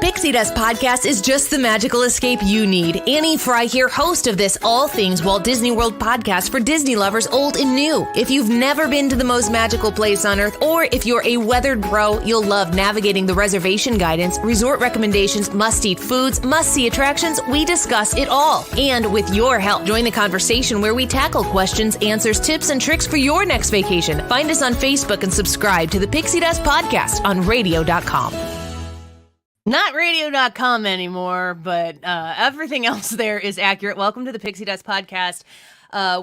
Pixie Dust Podcast is just the magical escape you need. Annie Frey here, host of this All Things Walt Disney World podcast for Disney lovers old and new. If you've never been to the most magical place on earth, or if you're a weathered pro, you'll love navigating the reservation guidance, resort recommendations, must-eat foods, must-see attractions. We discuss it all. And with your help, join the conversation where we tackle questions, answers, tips, and tricks for your next vacation. Find us on Facebook and subscribe to the Pixie Dust Podcast on radio.com. Not radio.com anymore, but everything else there is accurate. Welcome to the Pixie Dust Podcast.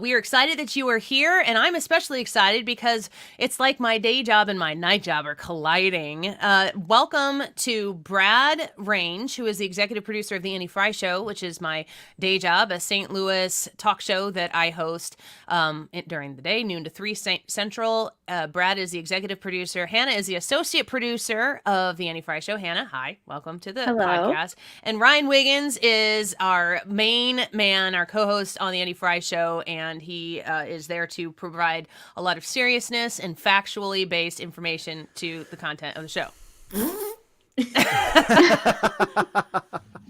We are excited that you are here, and I'm especially excited because it's like my day job and my night job are colliding. Welcome to Brad Range, who is the executive producer of the Annie Frey Show, which is my day job, a St. Louis talk show that I host during the day, noon to 3 Central. Brad is the executive producer. Hannah is the associate producer of the Annie Frey Show. Hannah, hi. Welcome to the podcast. And Ryan Wiggins is our main man, our co-host on the Annie Frey Show. And he is there to provide a lot of seriousness and factually based information to the content of the show.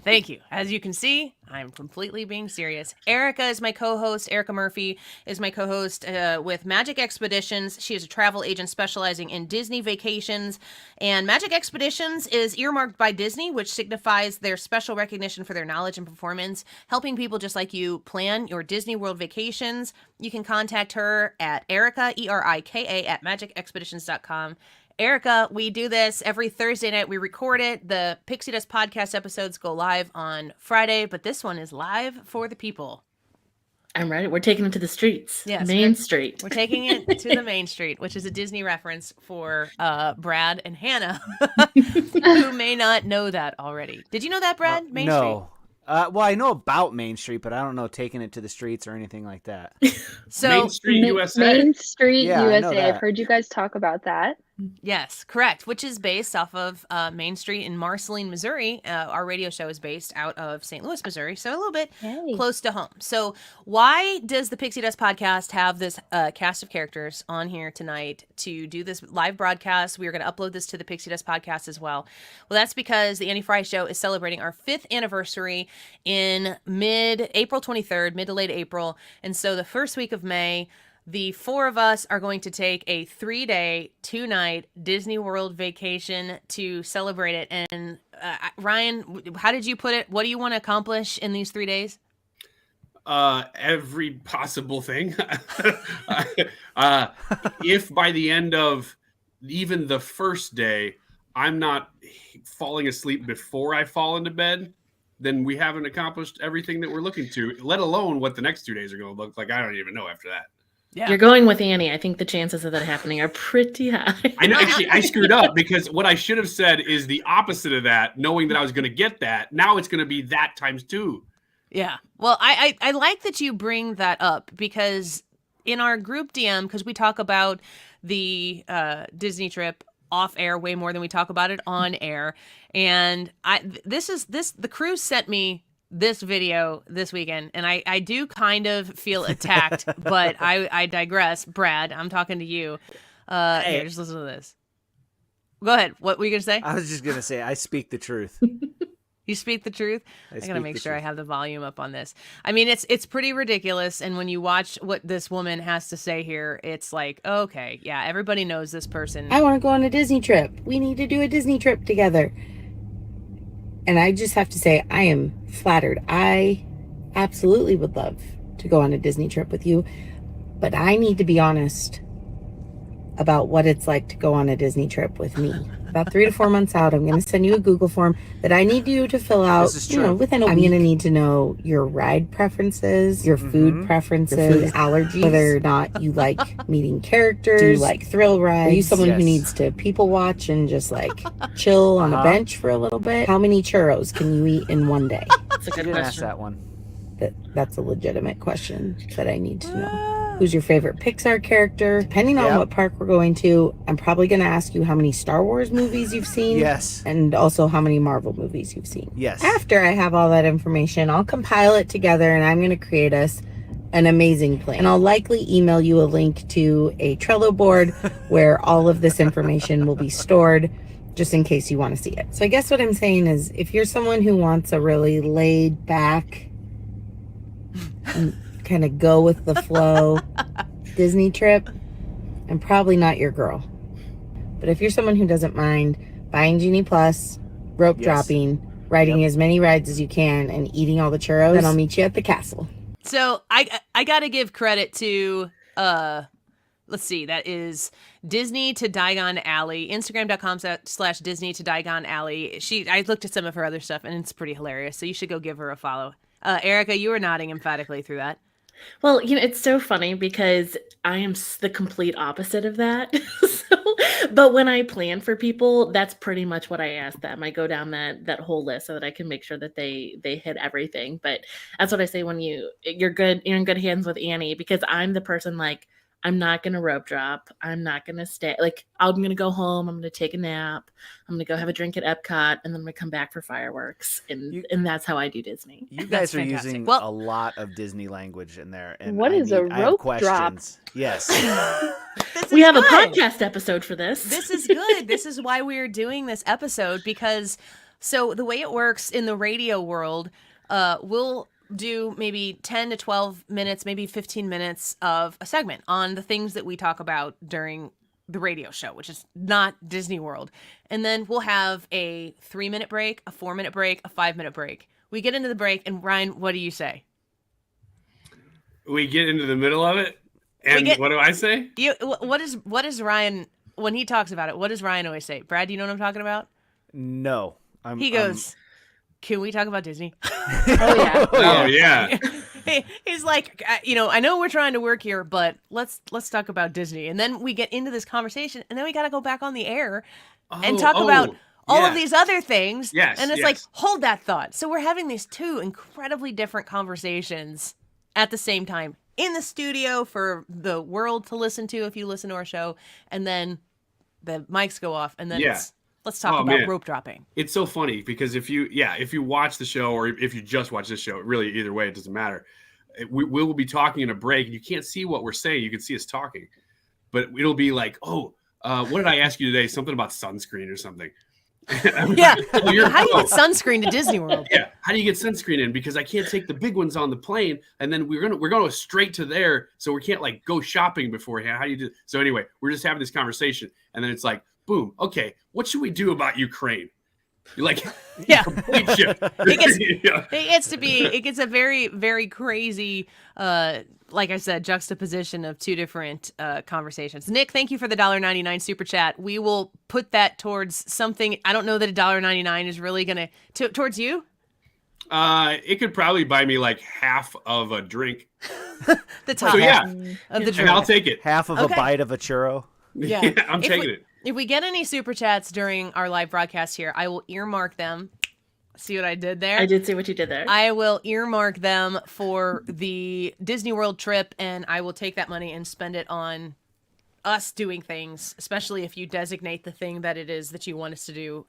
Thank you. As you can see, I'm completely being serious. Erika is my co-host. Erika Murphy is my co-host with Magic Expeditions. She is a travel agent specializing in Disney vacations. And Magic Expeditions is earmarked by Disney, which signifies their special recognition for their knowledge and performance, helping people just like you plan your Disney World vacations. You can contact her at Erika, E-R-I-K-A, at magicexpeditions.com. Erika, we do this every Thursday night. We record it. The Pixie Dust Podcast episodes go live on Friday, but this one is live for the people. I'm ready. We're taking it to the streets. Yes, Main Street. We're taking it to the Main Street, which is a Disney reference for Brad and Hannah, who may not know that already. Did you know that, Brad? Main Street? No. Well, I know about Main Street, but I don't know taking it to the streets or anything like that. So Main Street, USA. Main Street, Yeah, I know USA. that. I've heard you guys talk about that. Yes, correct, which is based off of Main Street in Marceline, Missouri. Our radio show is based out of St. Louis, Missouri, so a little bit close to home. So why does the Pixie Dust Podcast have this cast of characters on here tonight to do this live broadcast? We are going to upload this to the Pixie Dust Podcast as well. Well, that's because the Annie Frey Show is celebrating our 5th anniversary in April 23rd, mid to late April. And so the first week of May, the 4 of us are going to take a 3-day, 2-night Disney World vacation to celebrate it. And Ryan, how did you put it? What do you want to accomplish in these 3 days? Every possible thing. If by the end of even the first day, I'm not falling asleep before I fall into bed, then we haven't accomplished everything that we're looking to, let alone what the next 2 days are going to look like. I don't even know after that. Yeah. You're going with Annie. I think the chances of that happening are pretty high. I know. Actually, I screwed up because what I should have said is the opposite of that, knowing that I was going to get that. Now it's going to be that times 2. Yeah. Well, I like that you bring that up because in our group DM, because we talk about the Disney trip off air way more than we talk about it on air. And the crew sent me this video this weekend, and I do kind of feel attacked, but I digress. Brad, I'm talking to you. Here, just listen to this. Go ahead. What were you going to say? I was just going to say, I speak the truth. You speak the truth? I got to make sure I have the volume up on this. I mean, it's pretty ridiculous, and when you watch what this woman has to say here, it's like, okay, yeah, everybody knows this person. I want to go on a Disney trip. We need to do a Disney trip together. And I just have to say, I am flattered. I absolutely would love to go on a Disney trip with you, but I need to be honest about what it's like to go on a Disney trip with me. About 3 to 4 months out, I'm going to send you a Google form that I need you to fill out. This is true. Within a week. I'm going to need to know your ride preferences, your food preferences, your food allergies, whether or not you like meeting characters, do you like thrill rides, are you someone who needs to people watch and just like chill on a bench for a little bit? How many churros can you eat in one day? That's a good Didn't ask question. that one. That's a legitimate question that I need to know. Who's your favorite Pixar character? Depending on what park we're going to, I'm probably going to ask you how many Star Wars movies you've seen. Yes. And also how many Marvel movies you've seen. Yes. After I have all that information, I'll compile it together and I'm going to create us an amazing plan. And I'll likely email you a link to a Trello board where all of this information will be stored. just in case you want to see it. So I guess what I'm saying is, if you're someone who wants a really laid back, kind of go with the flow Disney trip, I'm probably not your girl. But if you're someone who doesn't mind buying Genie Plus, rope dropping, riding as many rides as you can, and eating all the churros, then I'll meet you at the castle. So I got to give credit to, let's see, that is Disney to Diagon Alley, Instagram.com/Disney to Diagon Alley. I looked at some of her other stuff and it's pretty hilarious. So you should go give her a follow. Erika, you were nodding emphatically through that. Well, it's so funny because I am the complete opposite of that. But when I plan for people, that's pretty much what I ask them. I go down that whole list so that I can make sure that they hit everything. But that's what I say when you're in good hands with Annie, because I'm the person like, I'm not going to rope drop. I'm not going to stay. Like, I'm going to go home. I'm going to take a nap. I'm going to go have a drink at Epcot, and then I'm going to come back for fireworks. And that's how I do Disney. You guys are fantastic. using Well, a lot of Disney language in there. And What is a I have rope questions. Yes. We have good. a podcast episode for this. This is good. This is why we're doing this episode, because so the way it works in the radio world, we'll do maybe 10 to 12 minutes, maybe 15 minutes of a segment on the things that we talk about during the radio show, which is not Disney World. And then we'll have a 3-minute break, a 4-minute break, a 5-minute break. We get into the break, and Ryan, what do you say? We get into the middle of it, and what do I say? What is Ryan, when he talks about it, what does Ryan always say? Brad, do you know what I'm talking about? No. He goes, can we talk about Disney? Oh yeah. Oh yeah. He's like, I know we're trying to work here, but let's talk about Disney. And then we get into this conversation, and then we got to go back on the air and talk about all of these other things. Yes, and it's like, hold that thought. So we're having these two incredibly different conversations at the same time in the studio for the world to listen to if you listen to our show, and then the mics go off, and then let's talk about rope dropping. It's so funny because if you watch the show, or if you just watch this show, really either way, it doesn't matter. We will be talking in a break. You can't see what we're saying. You can see us talking, but it'll be like, what did I ask you today? Something about sunscreen or something. Yeah. How do you get sunscreen to Disney World? Yeah. How do you get sunscreen in? Because I can't take the big ones on the plane, and then we're going straight to there, so we can't like go shopping beforehand. How do you do? So anyway, we're just having this conversation, and then it's like, boom. Okay, what should we do about Ukraine? You're like, it gets a very, very crazy, like I said, juxtaposition of two different conversations. Nick, thank you for the $1.99 super chat. We will put that towards something. I don't know that $1.99 is really going to towards you. It could probably buy me like half of a drink. The top of the drink. And I'll take it. Half of a bite of a churro. Yeah, I'm taking it. If we get any super chats during our live broadcast here, I will earmark them. See what I did there? I did see what you did there. I will earmark them for the Disney World trip, and I will take that money and spend it on us doing things, especially if you designate the thing that it is that you want us to do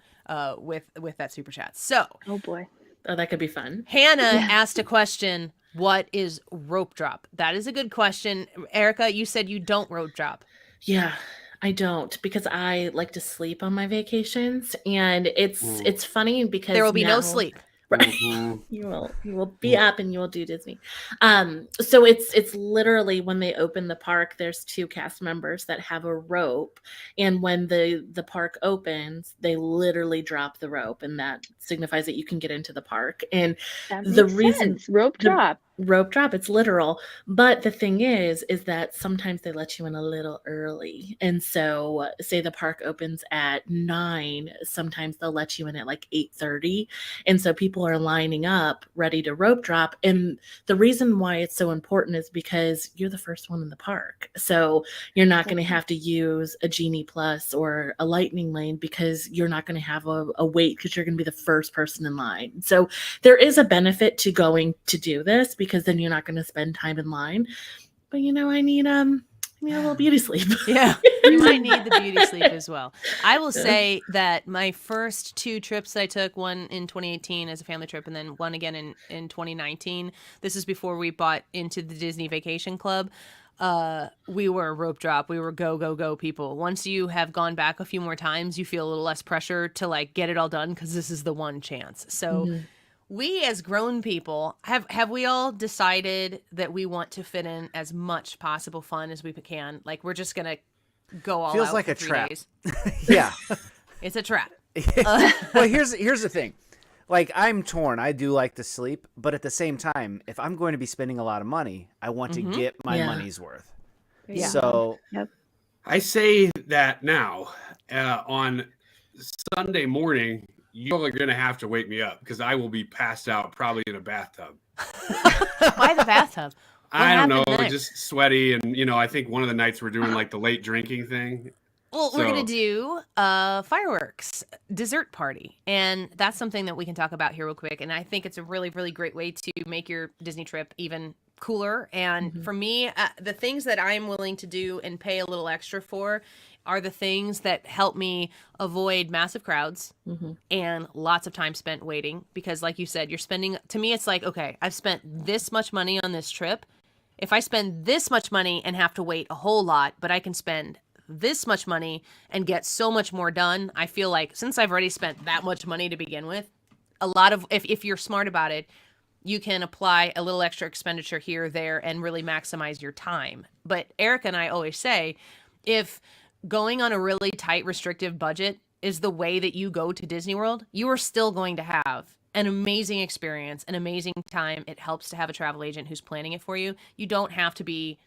with that super chat. So, Oh boy. Oh, that could be fun. Hannah asked a question. What is rope drop? That is a good question. Erika, you said you don't rope drop. Yeah, I don't, because I like to sleep on my vacations, and it's funny because There will be no now- sleep. Right. You will be up and you will do Disney. So it's literally when they open the park, there's 2 cast members that have a rope, and when the park opens, they literally drop the rope, and that signifies that you can get into the park. And That the makes reason sense. Rope drop. rope drop, it's literal, but the thing is that sometimes they let you in a little early, and so say the park opens at 9, sometimes they'll let you in at like 8:30, and so people are lining up ready to rope drop. And the reason why it's so important is because you're the first one in the park, so you're not going to have to use a Genie Plus or a Lightning Lane, because you're not going to have a wait, because you're going to be the first person in line. So there is a benefit to going to do this, because then you're not going to spend time in line. But I need a little beauty sleep. Yeah, you might need the beauty sleep as well. I will say that my first 2 trips that I took, one in 2018 as a family trip, and then one again in 2019. This is before we bought into the Disney Vacation Club. we were a rope drop. We were go people. Once you have gone back a few more times, you feel a little less pressure to like get it all done because this is the one chance. So we as grown people, have we all decided that we want to fit in as much possible fun as we can? Like we're just going to go all Feels out like for a 3 trap. days. Yeah. It's a trap. Well, here's the thing. Like, I'm torn. I do like to sleep, but at the same time, if I'm going to be spending a lot of money, I want to get my money's worth. Yeah. So I say that now on Sunday morning, you are going to have to wake me up because I will be passed out probably in a bathtub. Why the bathtub? I don't know, happened there? just sweaty. And, I think one of the nights we're doing like the late drinking thing. Well, we're going to do a fireworks dessert party. And that's something that we can talk about here real quick. And I think it's a really, really great way to make your Disney trip even cooler. And for me, the things that I'm willing to do and pay a little extra for are the things that help me avoid massive crowds and lots of time spent waiting. Because like you said, you're spending, to me, it's like, okay, I've spent this much money on this trip. If I spend this much money and have to wait a whole lot, but I can spend this much money and get so much more done, I feel like since I've already spent that much money to begin with, a lot of, if you're smart about it, you can apply a little extra expenditure here or there and really maximize your time. But Erika and I always say, if going on a really tight, restrictive budget is the way that you go to Disney World, you are still going to have an amazing experience, an amazing time. It helps to have a travel agent who's planning it for you. You don't have to be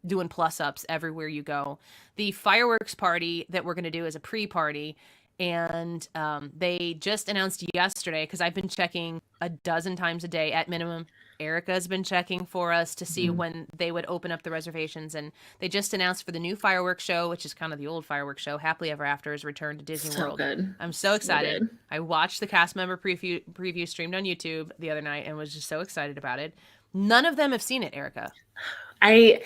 doing plus ups everywhere you go. The fireworks party that we're going to do is a pre-party. And they just announced yesterday, because I've been checking a dozen times a day at minimum. Erika's been checking for us to see when they would open up the reservations. And they just announced for the new fireworks show, which is kind of the old fireworks show, Happily Ever After, is returned to Disney World. Good. I'm so excited. Good. I watched the cast member preview streamed on YouTube the other night and was just so excited about it. None of them have seen it, Erika. I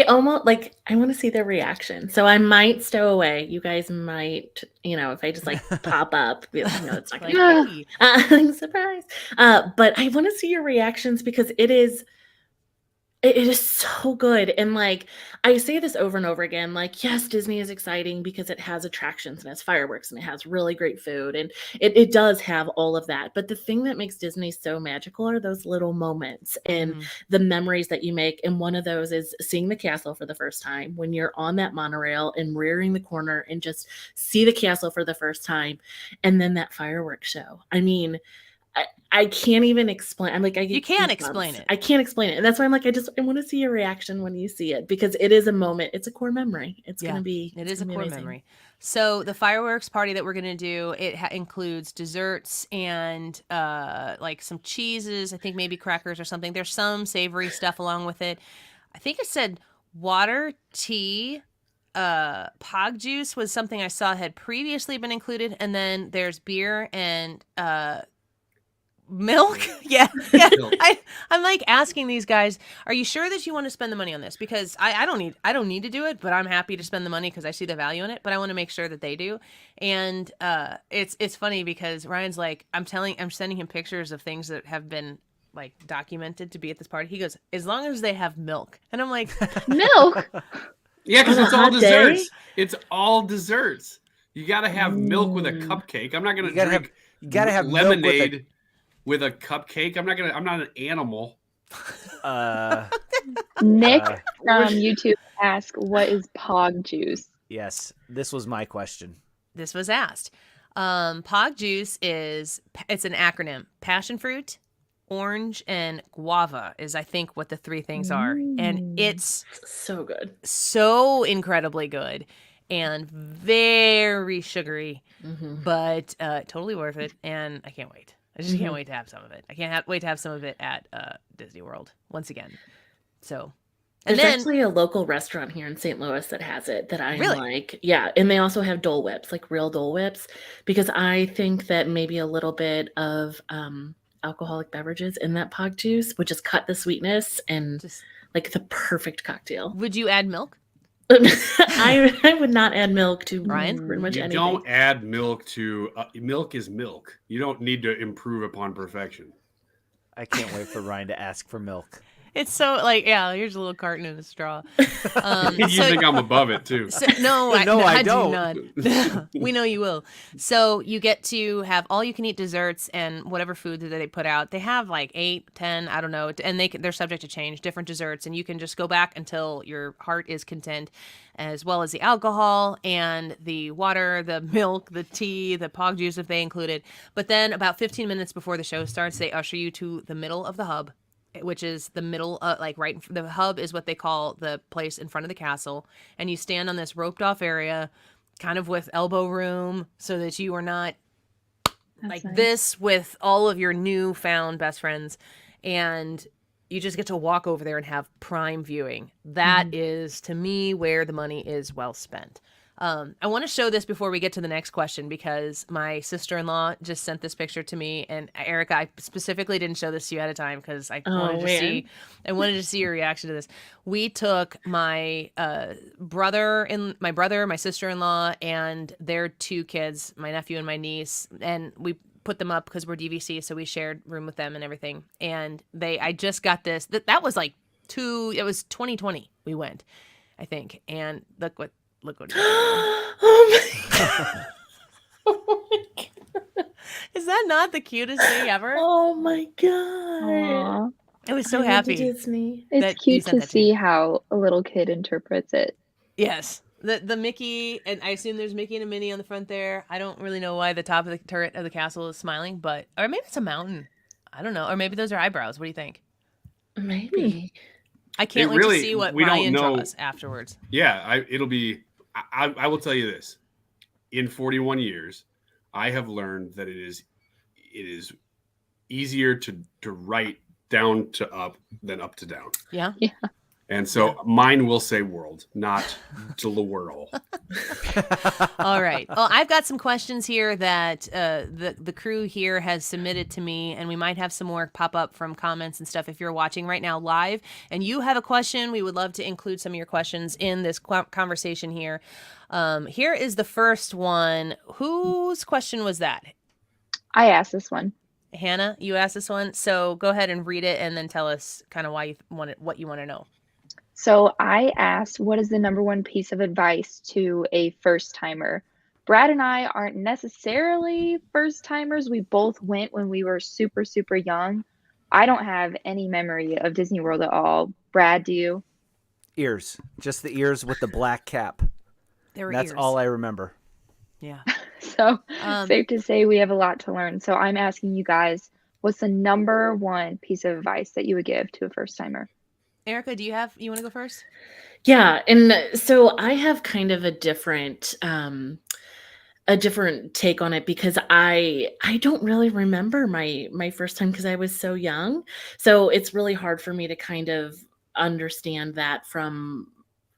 almost like, I want to see their reaction. So I might stow away. You guys might, if I just like pop up, be like, no, it's not going to be surprise. But I want to see your reactions because it is so good. And like, I say this over and over again, like, yes, Disney is exciting because it has attractions and has fireworks and it has really great food. And it does have all of that. But the thing that makes Disney so magical are those little moments and the memories that you make. And one of those is seeing the castle for the first time when you're on that monorail and rearing the corner and just see the castle for the first time. And then that fireworks show. I mean, I can't even explain. I'm like, you can't explain it. I can't explain it. And that's why I'm like, I want to see your reaction when you see it because it is a moment. It's a core memory. It's going to be. It is a core memory. So the fireworks party that we're going to do, it includes desserts and like some cheeses. I think maybe crackers or something. There's some savory stuff along with it. I think it said water, tea, POG Juice was something I saw had previously been included. And then there's beer and milk. Yeah. I'm like asking these guys, are you sure that you want to spend the money on this? Because I don't need to do it, but I'm happy to spend the money because I see the value in it, but I want to make sure that they do. And it's funny because Ryan's like, I'm sending him pictures of things that have been like documented to be at this party. He goes, as long as they have milk. And I'm like, milk. Yeah, because it's all desserts. It's all desserts. You got to have milk with a cupcake. I'm not going to drink. You got to have lemonade with a cupcake. I'm not an animal. Nick from YouTube asked, what is POG Juice? Yes, this was my question. This was asked. POG Juice it's an acronym. Passion fruit, orange, and guava is, I think, what the three things are. And it's so good. So incredibly good and very sugary, but totally worth it. And I can't wait. I just can't wait to have some of it. I can't wait to have some of it at Disney World once again. So, and there's then actually a local restaurant here in St. Louis that has it that I'm really? like, yeah. And they also have Dole Whips, like real Dole Whips, because I think that maybe a little bit of alcoholic beverages in that POG juice would just cut the sweetness and just like the perfect cocktail. Would you add milk? I would not add milk to Ryan. Pretty much anything. Don't add milk to milk is milk. You don't need to improve upon perfection. I can't wait for Ryan to ask for milk. It's so like, yeah, here's a little carton and a straw. You think I'm above it too? No, I do don't. not. We know you will. So you get to have all you can eat desserts and whatever food that they put out. They have like 8, 10, I don't know, and they're subject to change, different desserts, and you can just go back until your heart is content, as well as the alcohol and the water, the milk, the tea, the POG juice if they include it. But then about 15 minutes before the show starts, they usher you to the middle of the hub, which is the middle, like right, the hub is what they call the place in front of the castle. And you stand on this roped off area, kind of with elbow room, so that you are not like nice. this with all of your newfound best friends. And you just get to walk over there and have prime viewing. That is, to me, where the money is well spent. I want to show this before we get to the next question because my sister-in-law just sent this picture to me, and Erika, I specifically didn't show this to you at a time because I wanted to see your reaction to this. We took my brother, my sister-in-law, and their 2 kids, my nephew and my niece, and we put them up because we're DVC, so we shared room with them and everything. And I just got this. That was like it was 2020 we went, I think, and look what. Oh my god. Oh my god. Is that not the cutest thing ever? Oh my god. Aw. I was so I love happy. Disney. It's That you cute sent to that to see me. how a little kid interprets it. Yes. The Mickey, and I assume there's Mickey and a Minnie on the front there. I don't really know why the top of the turret of the castle is smiling, or maybe it's a mountain. I don't know. Or maybe those are eyebrows. What do you think? Maybe. I can't wait to see what Ryan draws afterwards. Yeah, it'll be. I will tell you this: in 41 years, I have learned that it is easier to write down to up than up to down. Yeah. Yeah. And so mine will say world, not to the whirl. All right. Well, I've got some questions here that the crew here has submitted to me, and we might have some more pop up from comments and stuff. If you're watching right now live and you have a question, we would love to include some of your questions in this conversation here. Here is the first one. Whose question was that? I asked this one. Hannah, you asked this one. So go ahead and read it and then tell us kind of why you want it, what you want to know. So I asked, what is the number one piece of advice to a first timer? Brad and I aren't necessarily first timers. We both went when we were super, super young. I don't have any memory of Disney World at all. Brad, do you? Ears. Just the ears with the black cap. That's all I remember. Yeah. So safe to say we have a lot to learn. So I'm asking you guys, what's the number one piece of advice that you would give to a first timer? Erika, you want to go first? Yeah, and so I have kind of a different take on it because I don't really remember my first time because I was so young. So it's really hard for me to kind of understand that from,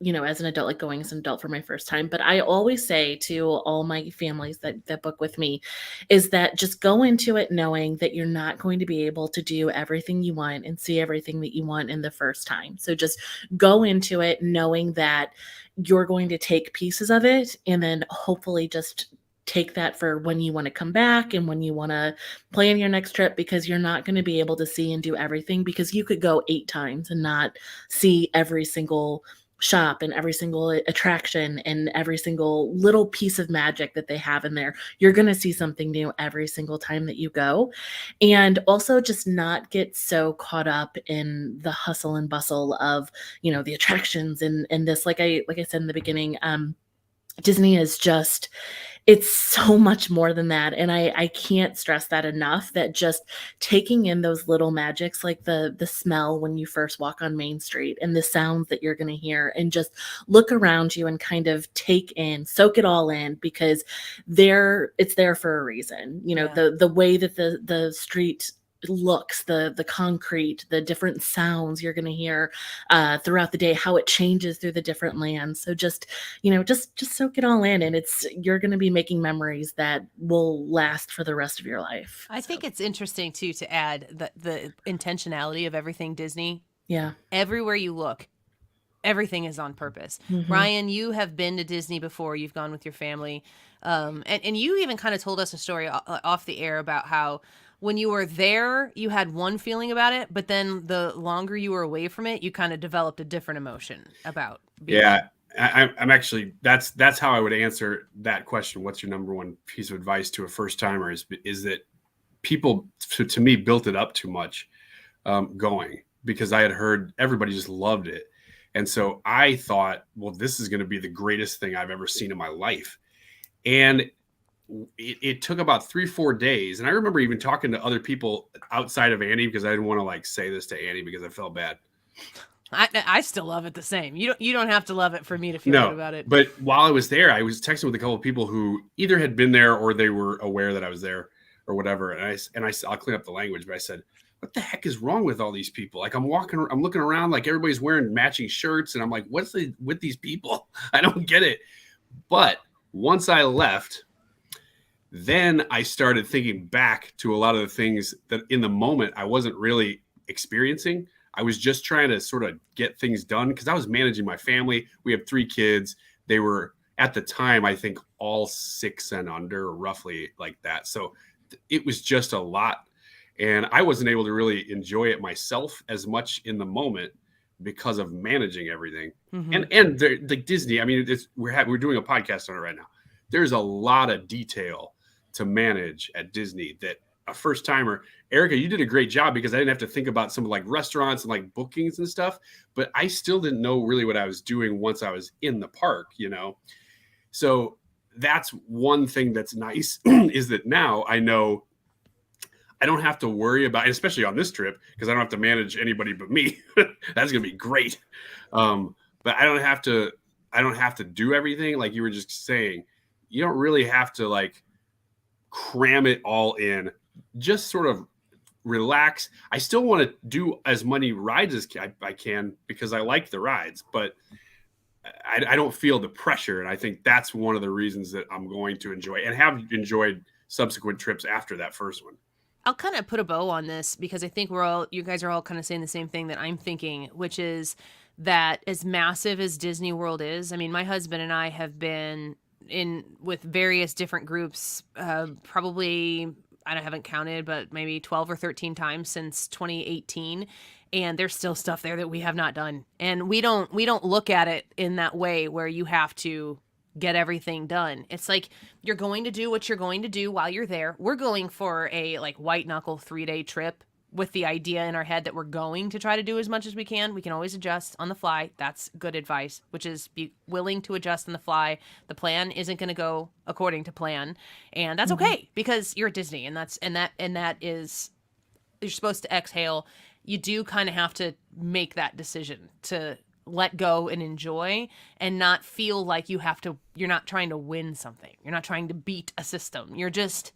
as an adult, like going as an adult for my first time. But I always say to all my families that book with me is that just go into it knowing that you're not going to be able to do everything you want and see everything that you want in the first time. So just go into it knowing that you're going to take pieces of it and then hopefully just take that for when you want to come back and when you want to plan your next trip, because you're not going to be able to see and do everything, because you could go 8 times and not see every single shop and every single attraction and every single little piece of magic that they have in there. You're going to see something new every single time that you go. And also just not get so caught up in the hustle and bustle of, the attractions and this, like I said in the beginning, Disney is just, it's so much more than that. And I can't stress that enough, that just taking in those little magics, like the smell when you first walk on Main Street and the sounds that you're going to hear, and just look around you and kind of soak it all in, because it's there for a reason. The way that the street looks, the concrete, the different sounds you're going to hear throughout the day, how it changes through the different lands. So just soak it all in, and you're going to be making memories that will last for the rest of your life. I think it's interesting too to add the intentionality of everything Disney. Yeah. Everywhere you look, everything is on purpose. Mm-hmm. Ryan, you have been to Disney before. You've gone with your family. And you even kind of told us a story off the air about how when you were there, you had one feeling about it, but then the longer you were away from it, you kind of developed a different emotion about being Yeah. I'm actually, that's how I would answer that question. What's your number one piece of advice to a first timer is that people, to me, built it up too much going, because I had heard everybody just loved it. And so I thought, well, this is going to be the greatest thing I've ever seen in my life. And it took about 3-4 days. And I remember even talking to other people outside of Annie, because I didn't want to like say this to Annie because I felt bad. I still love it the same. You don't have to love it for me to feel good about it. But while I was there, I was texting with a couple of people who either had been there or they were aware that I was there or whatever. And I'll clean up the language, but I said, what the heck is wrong with all these people? Like I'm looking around, like everybody's wearing matching shirts. And I'm like, what's with these people? I don't get it. But once I left, then I started thinking back to a lot of the things that in the moment I wasn't really experiencing. I was just trying to sort of get things done because I was managing my family. We have 3 kids. They were at the time, I think, all 6 and under, roughly like that. So it was just a lot. And I wasn't able to really enjoy it myself as much in the moment because of managing everything. Mm-hmm. And like Disney, I mean, we're doing a podcast on it right now. There's a lot of detail to manage at Disney that a first timer, Erika, you did a great job because I didn't have to think about some like restaurants and like bookings and stuff, but I still didn't know really what I was doing once I was in the park, you know? So that's one thing that's nice is that now I know I don't have to worry about, especially on this trip, because I don't have to manage anybody but me. That's going to be great. But I don't have to do everything. Like you were just saying, you don't really have to like cram it all in. Just sort of relax. I still want to do as many rides as I can because I like the rides, but I don't feel the pressure. And I think that's one of the reasons that I'm going to enjoy and have enjoyed subsequent trips after that first one. I'll kind of put a bow on this because I think you guys are all kind of saying the same thing that I'm thinking, which is that as massive as Disney World is, I mean, my husband and I have been in with various different groups, probably, I haven't counted, but maybe 12 or 13 times since 2018. And there's still stuff there that we have not done. And we don't look at it in that way where you have to get everything done. It's like you're going to do what you're going to do while you're there. We're going for a like white knuckle 3-day trip with the idea in our head that we're going to try to do as much as we can. We can always adjust on the fly. That's good advice, which is be willing to adjust on the fly. The plan isn't going to go according to plan, and that's okay because you're at Disney, and that is you're supposed to exhale. You do kind of have to make that decision to let go and enjoy and not feel like you're not trying to win something. You're not trying to beat a system. You're just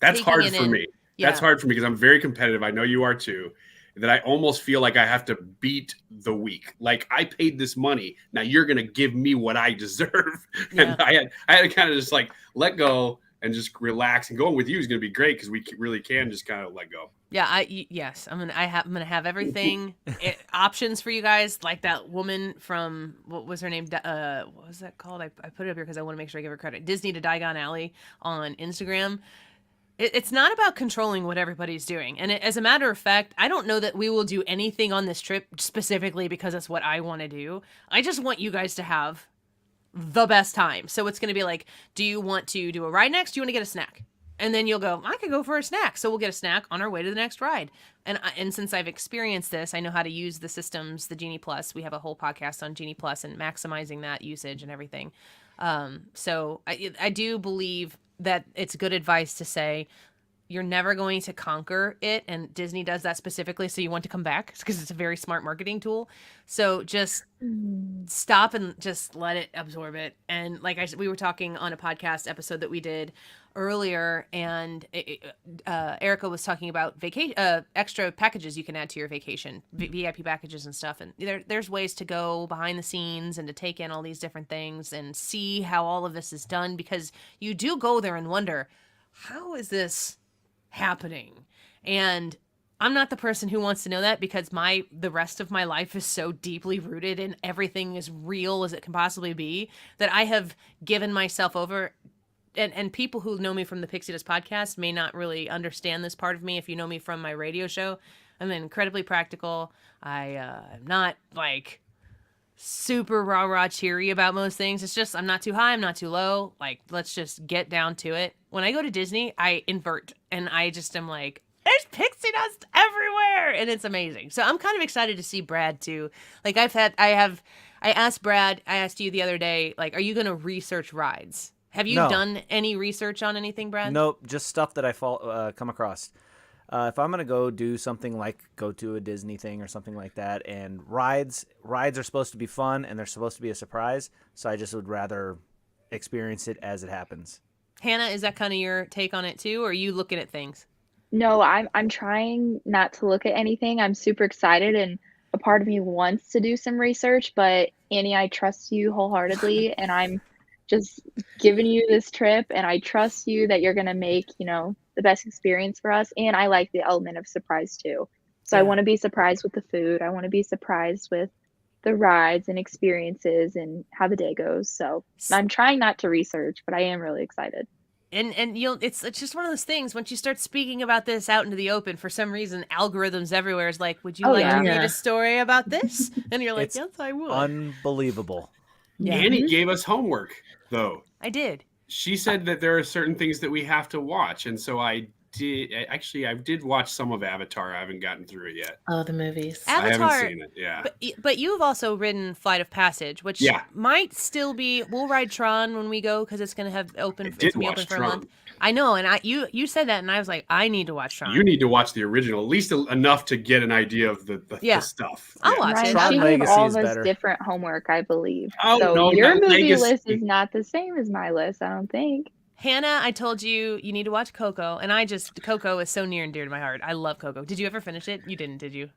That's hard for me. Yeah. That's hard for me because I'm very competitive. I know you are too. That I almost feel like I have to beat the week. Like I paid this money. Now you're going to give me what I deserve. Yeah. And I had to kind of just like let go and just relax. And going with you is going to be great because we really can just kind of let go. Yeah, yes. I'm gonna have everything options for you guys, like that woman from what was her name? What was that called? I put it up here because I want to make sure I give her credit. Disney to Diagon Alley on Instagram. It's not about controlling what everybody's doing, and as a matter of fact, I don't know that we will do anything on this trip specifically because it's what I want to do. I just want you guys to have the best time. So it's gonna be like, do you want to do a ride next? Do you want to get a snack? And then you'll go, I could go for a snack. So we'll get a snack on our way to the next ride. And since I've experienced this, I know how to use the systems, the Genie Plus. We have a whole podcast on Genie Plus and maximizing that usage and everything. So I do believe that it's good advice to say, you're never going to conquer it. And Disney does that specifically. So you want to come back because it's a very smart marketing tool. So just stop and just let it absorb it. And like we were talking on a podcast episode that we did earlier, and Erika was talking about extra packages you can add to your vacation, VIP packages and stuff. And there's ways to go behind the scenes and to take in all these different things and see how all of this is done, because you do go there and wonder, how is this happening? And I'm not the person who wants to know that, because the rest of my life is so deeply rooted in everything as real as it can possibly be that I have given myself over and people who know me from the Pixie Dust podcast may not really understand this part of me. If you know me from my radio show, I'm incredibly practical. I'm not like super rah-rah cheery about most things. It's just I'm not too high, I'm not too low. Like, let's just get down to it. When I go to Disney, I invert, and I just am like, there's pixie dust everywhere, and it's amazing. So I'm kind of excited to see Brad too. Like, I asked Brad, I asked you the other day, like, are you going to research rides? Have you done any research on anything, Brad? Nope, just stuff that I come across. If I'm going to go do something like go to a Disney thing or something like that, and rides are supposed to be fun and they're supposed to be a surprise, so I just would rather experience it as it happens. Hannah, is that kind of your take on it too, or are you looking at things? No, I'm trying not to look at anything. I'm super excited, and a part of me wants to do some research, but Annie, I trust you wholeheartedly, and I'm just giving you this trip, and I trust you that you're going to make, the best experience for us. And I like the element of surprise too. So I want to be surprised with the food. I want to be surprised with the rides and experiences and how the day goes. So I'm trying not to research, but I am really excited. And it's just one of those things. Once you start speaking about this out into the open, for some reason, algorithms everywhere is like, would you like to read a story about this? And you're like, yes, I would. Unbelievable. Yeah. Annie gave us homework, though. I did. She said that there are certain things that we have to watch, and so I did. Actually, I did watch some of Avatar. I haven't gotten through it yet. Oh, the movies. Avatar, I haven't seen it. Yeah, but you've also ridden Flight of Passage, which might still be. We'll ride Tron when we go because it's going to have open. It's be open for a month. I know, and you said that, and I was like, I need to watch Tron. You need to watch the original, at least enough to get an idea of the stuff. I'll watch it. She gave Legacy all is of us better. different homework, I believe. Oh, so no, your not movie Legacy. list is not the same as my list, I don't think. Hannah, I told you need to watch Coco, and Coco is so near and dear to my heart. I love Coco. Did you ever finish it? You didn't, did you?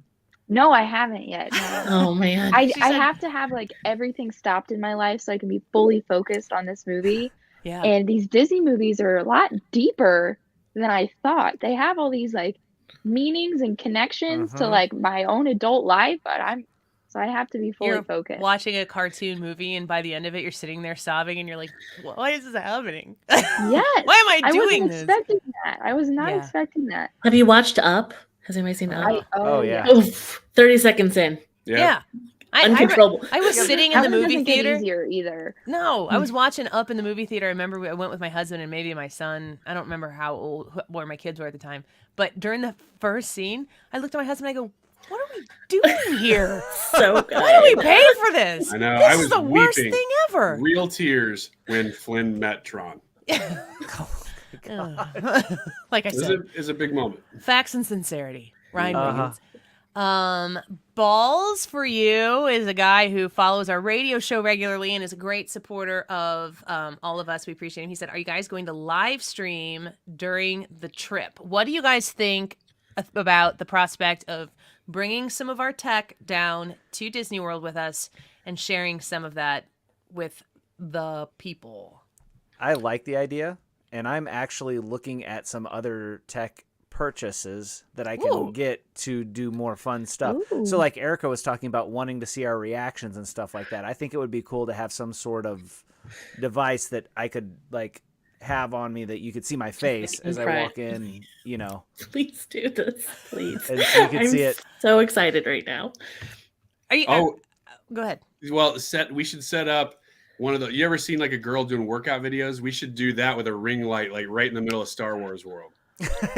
No, I haven't yet. No. Oh man. I have to have like everything stopped in my life so I can be fully focused on this movie. Yeah. And these Disney movies are a lot deeper than I thought. They have all these like meanings and connections to like my own adult life, but I have to be fully focused. Watching a cartoon movie, and by the end of it, you're sitting there sobbing, and you're like, "Why is this happening? Yes. Why am I doing this?" Expecting that. I was not expecting that. Have you watched Up? Has anybody seen Up? Oh yeah. Oof, 30 seconds in. Yeah. Uncontrollable. I was sitting in the movie doesn't theater. Get easier either. No, I was watching Up in the movie theater. I remember I went with my husband and maybe my son. I don't remember how old, where my kids were at the time. But during the first scene, I looked at my husband and I go, "What are we doing here? So good. Why do we pay for this? I know. This I was is the worst weeping. thing ever." Real tears when Flynn met Tron. Like I said, It's a big moment. facts and sincerity. Ryan Wiggins. Balls for You is a guy who follows our radio show regularly and is a great supporter of all of us. We appreciate him. He said, "Are you guys going to live stream during the trip? What do you guys think about the prospect of bringing some of our tech down to Disney World with us and sharing some of that with the people?" I like the idea, and I'm actually looking at some other tech purchases that I can get to do more fun stuff. Ooh. So like Erika was talking about wanting to see our reactions and stuff like that. I think it would be cool to have some sort of device that I could like have on me that you could see my face as I walk in, Please do this, please. and so you can see it. So excited right now. Are you? Go ahead. Well, we should set up one of the. You ever seen like a girl doing workout videos? We should do that with a ring light, like right in the middle of Star Wars World.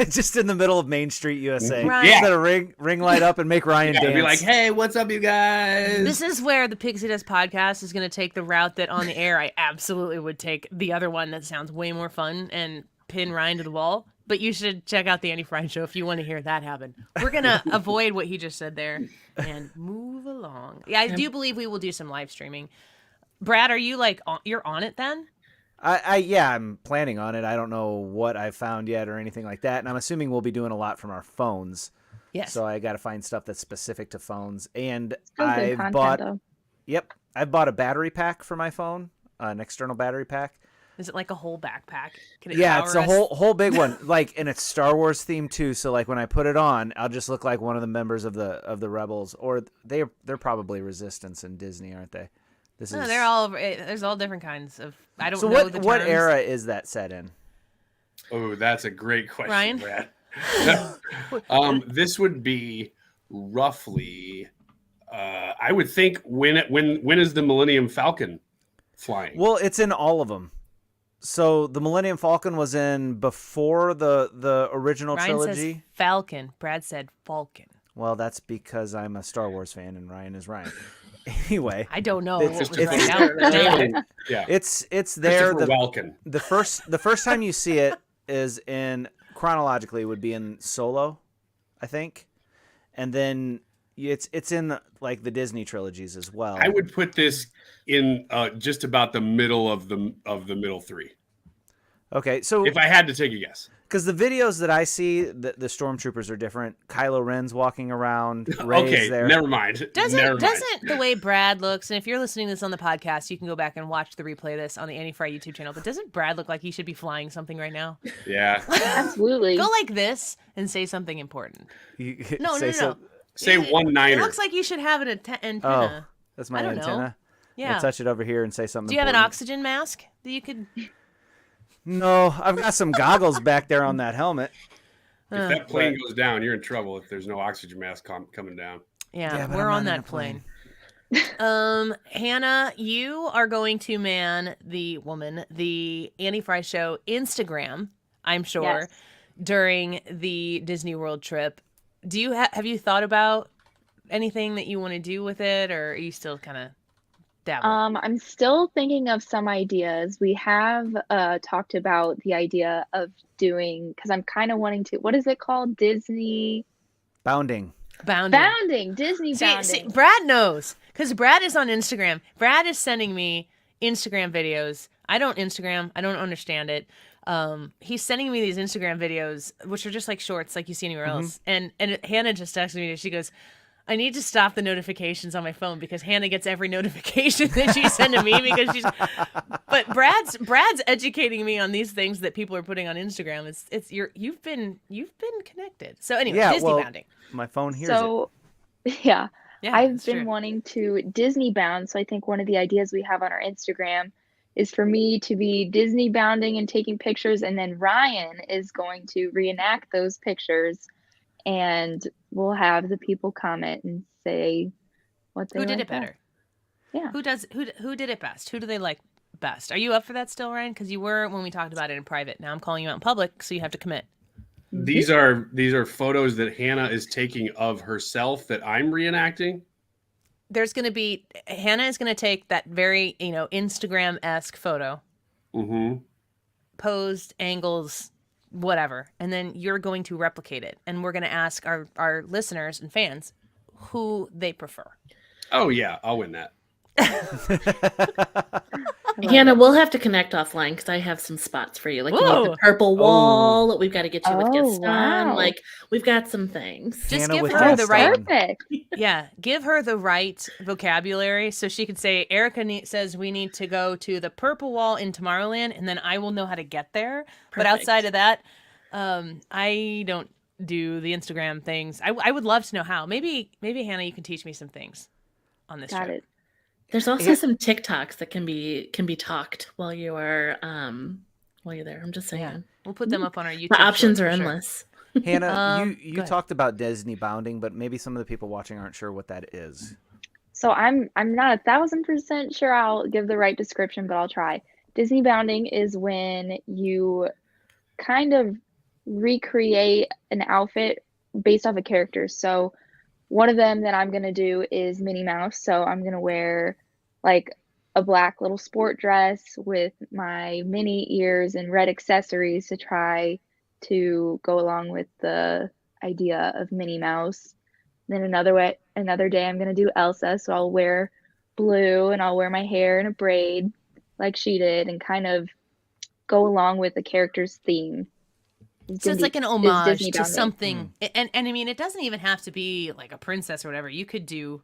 Just in the middle of Main Street, USA. Right. Yeah. Set a ring light up and make Ryan dance. Be like, "Hey, what's up, you guys?" This is where the Pixie Dust podcast is going to take the route that on the air I absolutely would take the other one that sounds way more fun and pin Ryan to the wall. But you should check out the Annie Frey Show if you want to hear that happen. We're going to avoid what he just said there and move along. Yeah, I do believe we will do some live streaming. Brad, are you you're on it then? I'm planning on it. I don't know what I've found yet or anything like that. And I'm assuming we'll be doing a lot from our phones. Yes. So I got to find stuff that's specific to phones. And I've bought a battery pack for my phone, an external battery pack. Is it like a whole backpack? Can it It's a whole big one. And it's Star Wars themed too. So when I put it on, I'll just look like one of the members of the Rebels, or they're probably Resistance in Disney, aren't they? This they're all there's all different kinds of. I don't So know the what terms. era is that set in? Oh, that's a great question, Ryan? Brad. This would be roughly, I would think, when is the Millennium Falcon flying? Well, it's in all of them. So the Millennium Falcon was in before the original Ryan trilogy. says Falcon. Brad said Falcon. Well, that's because I'm a Star Wars fan and Ryan is Ryan. Anyway, I don't know. It's what just was a right now. Yeah, it's there. Falcon. The first time you see it is in chronologically would be in Solo, I think, and then it's in like the Disney trilogies as well. I would put this in just about the middle of the middle three. Okay, so if I had to take a guess, because the videos that I see, the stormtroopers are different. Kylo Ren's walking around. Rey's okay, there. never mind. Doesn't the way Brad looks, and if you're listening to this on the podcast, you can go back and watch the replay of this on the Annie Frey YouTube channel, but doesn't Brad look like he should be flying something right now? Yeah. Absolutely. Go like this and say something important. No. Say one-niner. It looks like you should have an antenna. Oh, that's my I don't know. antenna. Yeah. I'll touch it over here and say something Do you have an important. oxygen mask that you could... No, I've got some goggles back there on that helmet. If that plane goes down, you're in trouble if there's no oxygen mask coming down. Yeah, but we're I'm on not in that a plane. plane. Hannah, you are going to man the Annie Frey Show Instagram, I'm sure, Yes. during the Disney World trip. Do you have you thought about anything that you want to do with it, or are you still kind of dabbling? I'm still thinking of some ideas. We have talked about the idea of doing, because I'm kind of wanting to, what is it called? Disney Bounding. Disney See, bounding. Brad knows because Brad is on Instagram. Brad is sending me Instagram videos. I don't Instagram. I don't understand it. He's sending me these Instagram videos, which are just like shorts, like you see anywhere else. And Hannah just texted me. She goes, "I need to stop the notifications on my phone because Hannah gets every notification that she's sending me because she's." But Brad's educating me on these things that people are putting on Instagram. You've been connected. So anyway, Disney bounding. My phone hears So, yeah, Yeah, I've that's been true. wanting to Disney bound. So I think one of the ideas we have on our Instagram is for me to be Disney bounding and taking pictures, and then Ryan is going to reenact those pictures, and we'll have the people comment and say what they Who did like it better? Yeah. Who did it best? Who do they like best? Are you up for that still, Ryan? Because you were when we talked about it in private. Now I'm calling you out in public, so you have to commit. These are photos that Hannah is taking of herself that I'm reenacting. There's going to be Hannah is going to take that very Instagram-esque photo, posed, angles, whatever, and then you're going to replicate it, and we're going to ask our listeners and fans who they prefer. Oh yeah, I'll win that. Hannah, we'll have to connect offline because I have some spots for you. Like you need the purple wall. We've got to get you with Gaston. wow. Like we've got some things. Just Hannah give with her the right, Perfect. give her the right vocabulary so she could say, Erika says we need to go to the purple wall in Tomorrowland, and then I will know how to get there. But Perfect. outside of that, I don't do the Instagram things. I would love to know how. Maybe Hannah, you can teach me some things on this Got trip. it. There's also some TikToks that can be talked while you are while you're there. I'm just saying. Yeah, we'll put them up on our YouTube. The options are shorts for sure. endless. Hannah, Go you ahead. talked about Disney bounding, but maybe some of the people watching aren't sure what that is. So I'm not 1,000% sure I'll give the right description, but I'll try. Disney bounding is when you kind of recreate an outfit based off a character. So one of them that I'm going to do is Minnie Mouse. So I'm going to wear like a black little sport dress with my Minnie ears and red accessories to try to go along with the idea of Minnie Mouse. Then another day I'm going to do Elsa. So I'll wear blue and I'll wear my hair in a braid like she did and kind of go along with the character's theme. So it's like an homage to bounding. something. And I mean, it doesn't even have to be like a princess or whatever. You could do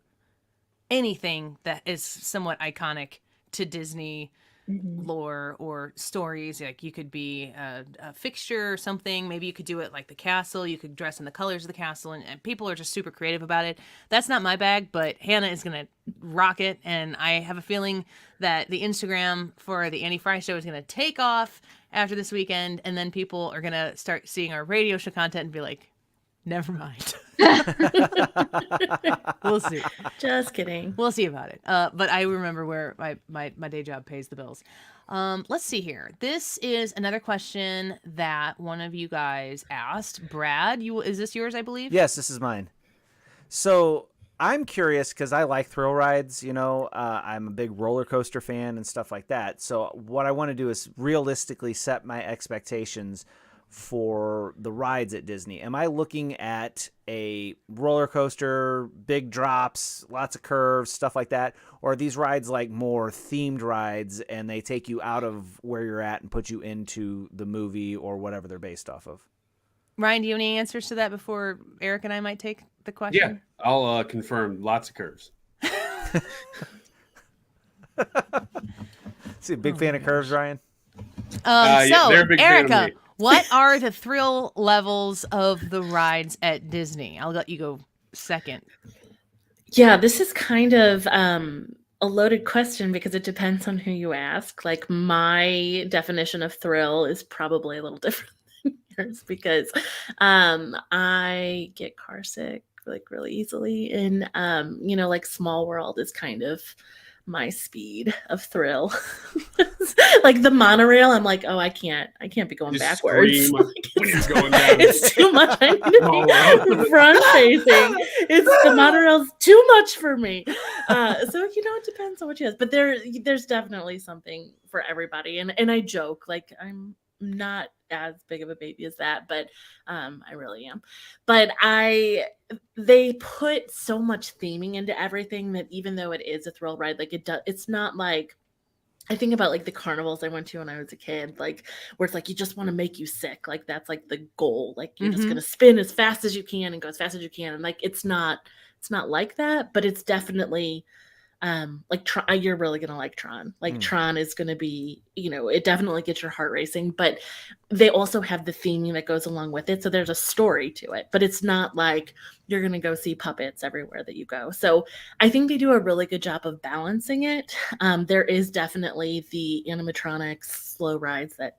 anything that is somewhat iconic to Disney. lore or stories. Like you could be a fixture or something. Maybe you could do it like the castle. You could dress in the colors of the castle, and people are just super creative about it. That's not my bag, but Hannah is going to rock it. And I have a feeling that the Instagram for the Annie Frey Show is going to take off after this weekend. And then people are going to start seeing our radio show content and be like, never mind. We'll see. Just kidding. We'll see about it. But I remember where my day job pays the bills. Let's see here. This is another question that one of you guys asked. Brad, is this yours, I believe? Yes, this is mine. So I'm curious because I like thrill rides. I'm a big roller coaster fan and stuff like that. So what I want to do is realistically set my expectations for the rides at Disney. Am I looking at a roller coaster, big drops, lots of curves, stuff like that? Or are these rides like more themed rides and they take you out of where you're at and put you into the movie or whatever they're based off of? Ryan, do you have any answers to that before Eric and I might take the question? Yeah, I'll confirm. Lots of curves. See, a big fan of curves, Ryan? They're a big fan of Erica, me. what are the thrill levels of the rides at Disney? I'll let you go second. Yeah, this is kind of a loaded question because it depends on who you ask. Like my definition of thrill is probably a little different than yours because I get car sick like really easily, and like Small World is kind of my speed of thrill. Like the monorail, I'm like, oh, I can't be going Just backwards. scream when you're going down. It's too much. I need to be front facing. The monorail's too much for me. So it depends on what you ask. But there's definitely something for everybody. And I joke, like I'm not as big of a baby as that, but I really am. But they put so much theming into everything that even though it is a thrill ride, like it's not like, I think about like the carnivals I went to when I was a kid, like where it's like you just want to make you sick, like that's like the goal, like you're just gonna spin as fast as you can and go as fast as you can, and like it's not like that, but it's definitely like you're really gonna like Tron. Like Tron is gonna be, it definitely gets your heart racing, but they also have the theming that goes along with it. So there's a story to it, but it's not like you're gonna go see puppets everywhere that you go. So I think they do a really good job of balancing it. There is definitely the animatronics slow rides that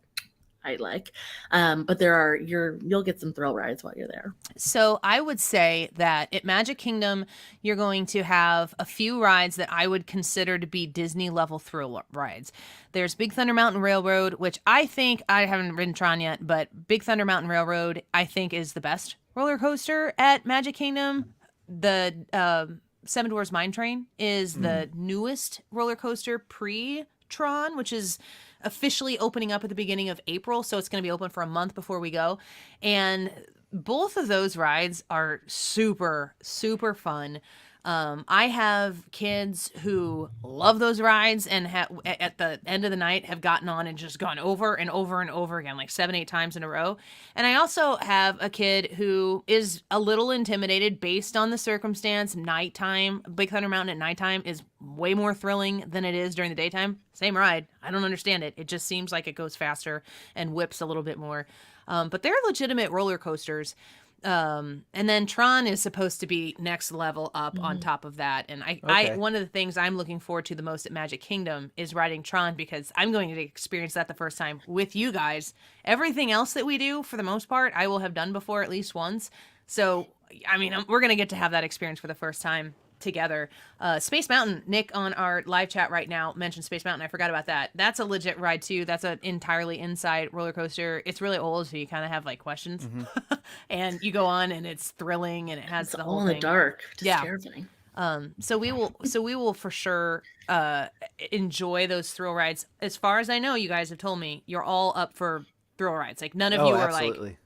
I like. But you'll get some thrill rides while you're there. So I would say that at Magic Kingdom, you're going to have a few rides that I would consider to be Disney level thrill rides. There's Big Thunder Mountain Railroad, which I haven't ridden Tron yet, but Big Thunder Mountain Railroad, I think is the best roller coaster at Magic Kingdom. The Seven Dwarfs Mine Train is the newest roller coaster pre-Tron, which is officially opening up at the beginning of April. So it's going to be open for a month before we go. And both of those rides are super, super fun. I have kids who love those rides and at the end of the night have gotten on and just gone over and over and over again, like 7-8 times in a row. And I also have a kid who is a little intimidated based on the circumstance. Nighttime, Big Thunder Mountain at nighttime is way more thrilling than it is during the daytime. Same ride. I don't understand it. It just seems like it goes faster and whips a little bit more. But they're legitimate roller coasters. And then Tron is supposed to be next level up on top of that. And I one of the things I'm looking forward to the most at Magic Kingdom is riding Tron, because I'm going to experience that the first time with you guys. Everything else that we do, for the most part, I will have done before at least once. So, I mean, we're going to get to have that experience for the first time together. Space Mountain, Nick on our live chat right now mentioned Space Mountain. I forgot about that. That's a legit ride too. That's an entirely inside roller coaster. It's really old, so you kind of have like questions. And you go on and it's thrilling and it has the whole all in thing. the dark. Just terrifying. So we will for sure enjoy those thrill rides. As far as I know, you guys have told me you're all up for thrill rides. Like none of you are like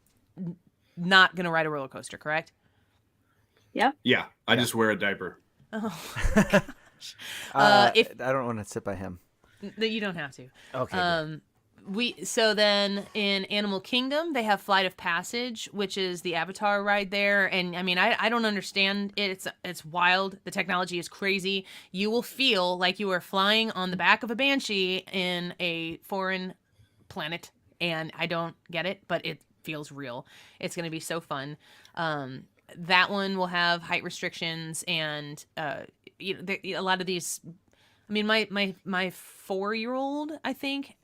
not gonna ride a roller coaster, correct? Yeah. Yeah. I just wear a diaper. Oh gosh. I don't want to sit by him. You don't have to. Okay. So then in Animal Kingdom, they have Flight of Passage, which is the Avatar ride there. And I mean, I don't understand it. It's wild. The technology is crazy. You will feel like you are flying on the back of a Banshee in a foreign planet. And I don't get it, but it feels real. It's going to be so fun. That one will have height restrictions and a lot of these. I mean, my 4-year-old, I think,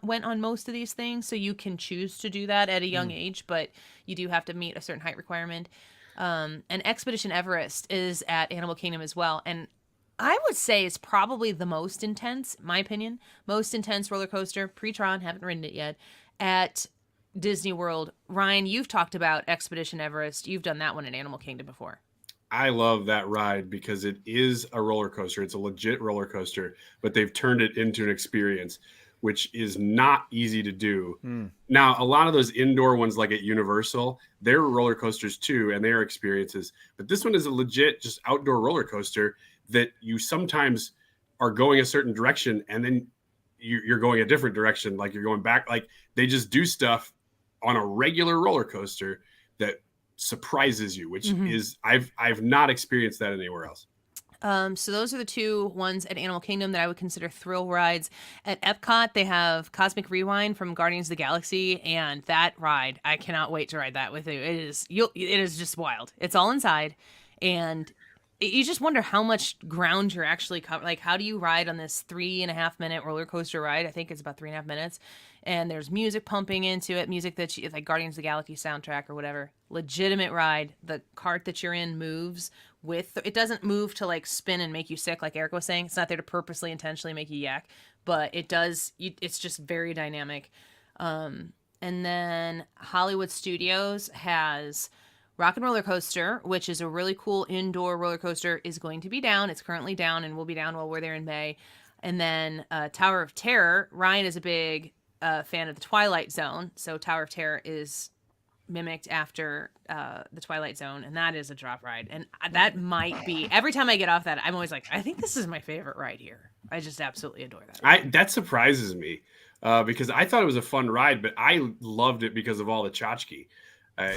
went on most of these things, so you can choose to do that at a young age, but you do have to meet a certain height requirement. And Expedition Everest is at Animal Kingdom as well, and I would say it's probably the most intense, my opinion, most intense roller coaster, pre-Tron, haven't ridden it yet, at Disney World. Ryan, you've talked about Expedition Everest. You've done that one in Animal Kingdom before. I love that ride because it is a roller coaster. It's a legit roller coaster, but they've turned it into an experience, which is not easy to do. Now, a lot of those indoor ones, like at Universal, they're roller coasters too, and they're experiences. But this one is a legit, just outdoor roller coaster that you sometimes are going a certain direction, and then you're going a different direction, like you're going back. Like they just do stuff on a regular roller coaster that surprises you, which is I've not experienced that anywhere else. So those are the two ones at Animal Kingdom that I would consider thrill rides. At Epcot, they have Cosmic Rewind from Guardians of the Galaxy, and that ride, I cannot wait to ride that with you. It is just wild. It's all inside, and you just wonder how much ground you're actually covering. Like, how do you ride on this 3.5 minute roller coaster ride? I think it's about 3.5 minutes. And there's music pumping into it, music that's like Guardians of the Galaxy soundtrack or whatever. Legitimate ride. The cart that you're in moves it doesn't move to like spin and make you sick, like Erika was saying. It's not there to purposely, intentionally make you yak, but it does. It's just very dynamic. And then Hollywood Studios has Rock and Roller Coaster, which is a really cool indoor roller coaster, is going to be down. It's currently down and will be down while we're there in May. And then Tower of Terror. Ryan is a big fan of the Twilight Zone, so Tower of Terror is mimicked after the Twilight Zone, and that is a drop ride. And that might be, every time I get off that, I'm always like, I think this is my favorite ride here. I just absolutely adore that. That surprises me because I thought it was a fun ride, but I loved it because of all the tchotchke,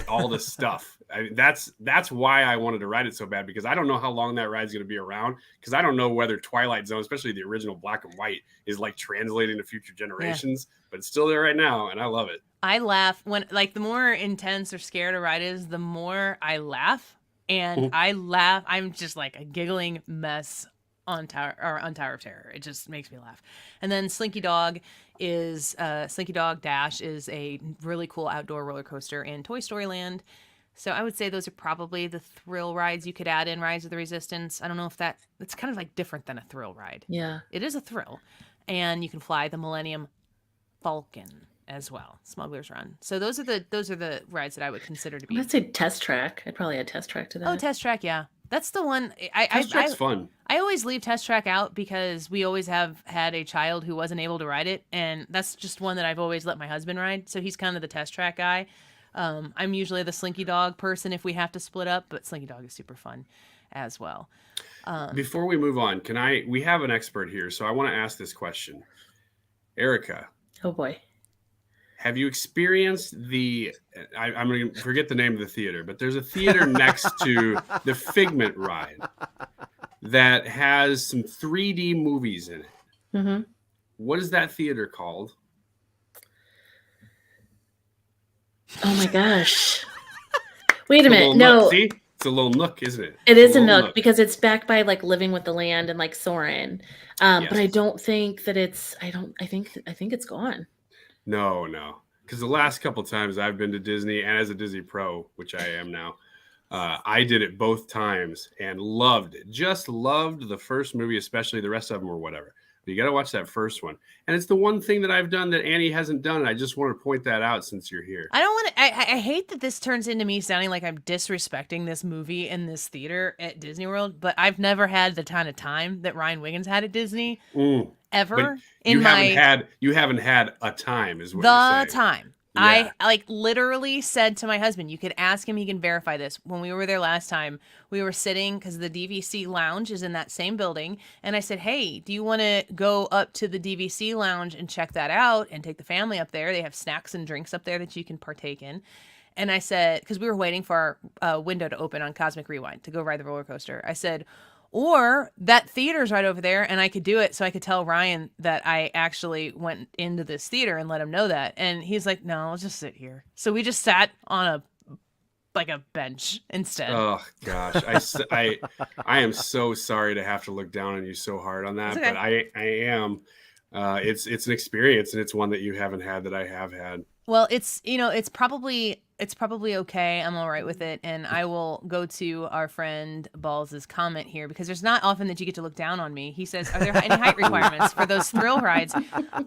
all the stuff. That's why I wanted to ride it so bad, because I don't know how long that ride's going to be around, because I don't know whether Twilight Zone, especially the original black and white, is like translating to future generations. Yeah. But it's still there right now, and I love it. I laugh when, like, the more intense or scared a ride is, the more I laugh, and I laugh. I'm just like a giggling mess on Tower of Terror. It just makes me laugh. And then Slinky Dog Dash is a really cool outdoor roller coaster in Toy Story Land. So I would say those are probably the thrill rides you could add in Rise of the Resistance. I don't know if it's kind of like different than a thrill ride. Yeah. It is a thrill. And you can fly the Millennium Falcon as well, Smuggler's Run. So those are the rides that I would consider to be. I'd say Test Track. I'd probably add Test Track to that. Oh, Test Track, yeah. That's the one. Test Track's fun. I always leave Test Track out because we always have had a child who wasn't able to ride it, and that's just one that I've always let my husband ride. So he's kind of the Test Track guy. I'm usually the Slinky Dog person if we have to split up, but Slinky Dog is super fun as well. Before we move on, we have an expert here, so I want to ask this question. Erika. Oh boy. Have you experienced I'm going to forget the name of the theater, but there's a theater next to the Figment ride that has some 3D movies in it. Mm-hmm. What is that theater called? Oh my gosh. Wait a minute. No. See? It's a little nook, isn't it? It is a nook because it's backed by like Living with the Land and like Soarin'. Yes. But I don't think that I think it's gone. No. Because the last couple times I've been to Disney, and as a Disney Pro, which I am now, I did it both times and loved it. Just loved the first movie, especially. The rest of them or whatever. But you got to watch that first one. And it's the one thing that I've done that Annie hasn't done. And I just want to point that out since you're here. I don't want to. I hate that this turns into me sounding like I'm disrespecting this movie in this theater at Disney World. But I've never had the kind of time that Ryan Wiggins had at Disney ever. You haven't had a time, is what you're saying. Time. I like literally said to my husband, you could ask him, he can verify this. When we were there last time, we were sitting because the DVC lounge is in that same building. And I said, hey, do you want to go up to the DVC lounge and check that out and take the family up there? They have snacks and drinks up there that you can partake in. And I said, because we were waiting for our window to open on Cosmic Rewind to go ride the roller coaster. I said, or that theater's right over there and I could do it. So I could tell Ryan that I actually went into this theater and let him know that. And he's like, no, I'll just sit here. So we just sat on a bench instead. Oh gosh. I am so sorry to have to look down on you so hard on that, okay. but I am, it's an experience and it's one that you haven't had that I have had. Well, it's probably okay. I'm all right with it. And I will go to our friend Balls' comment here because there's not often that you get to look down on me. He says, are there any height requirements for those thrill rides?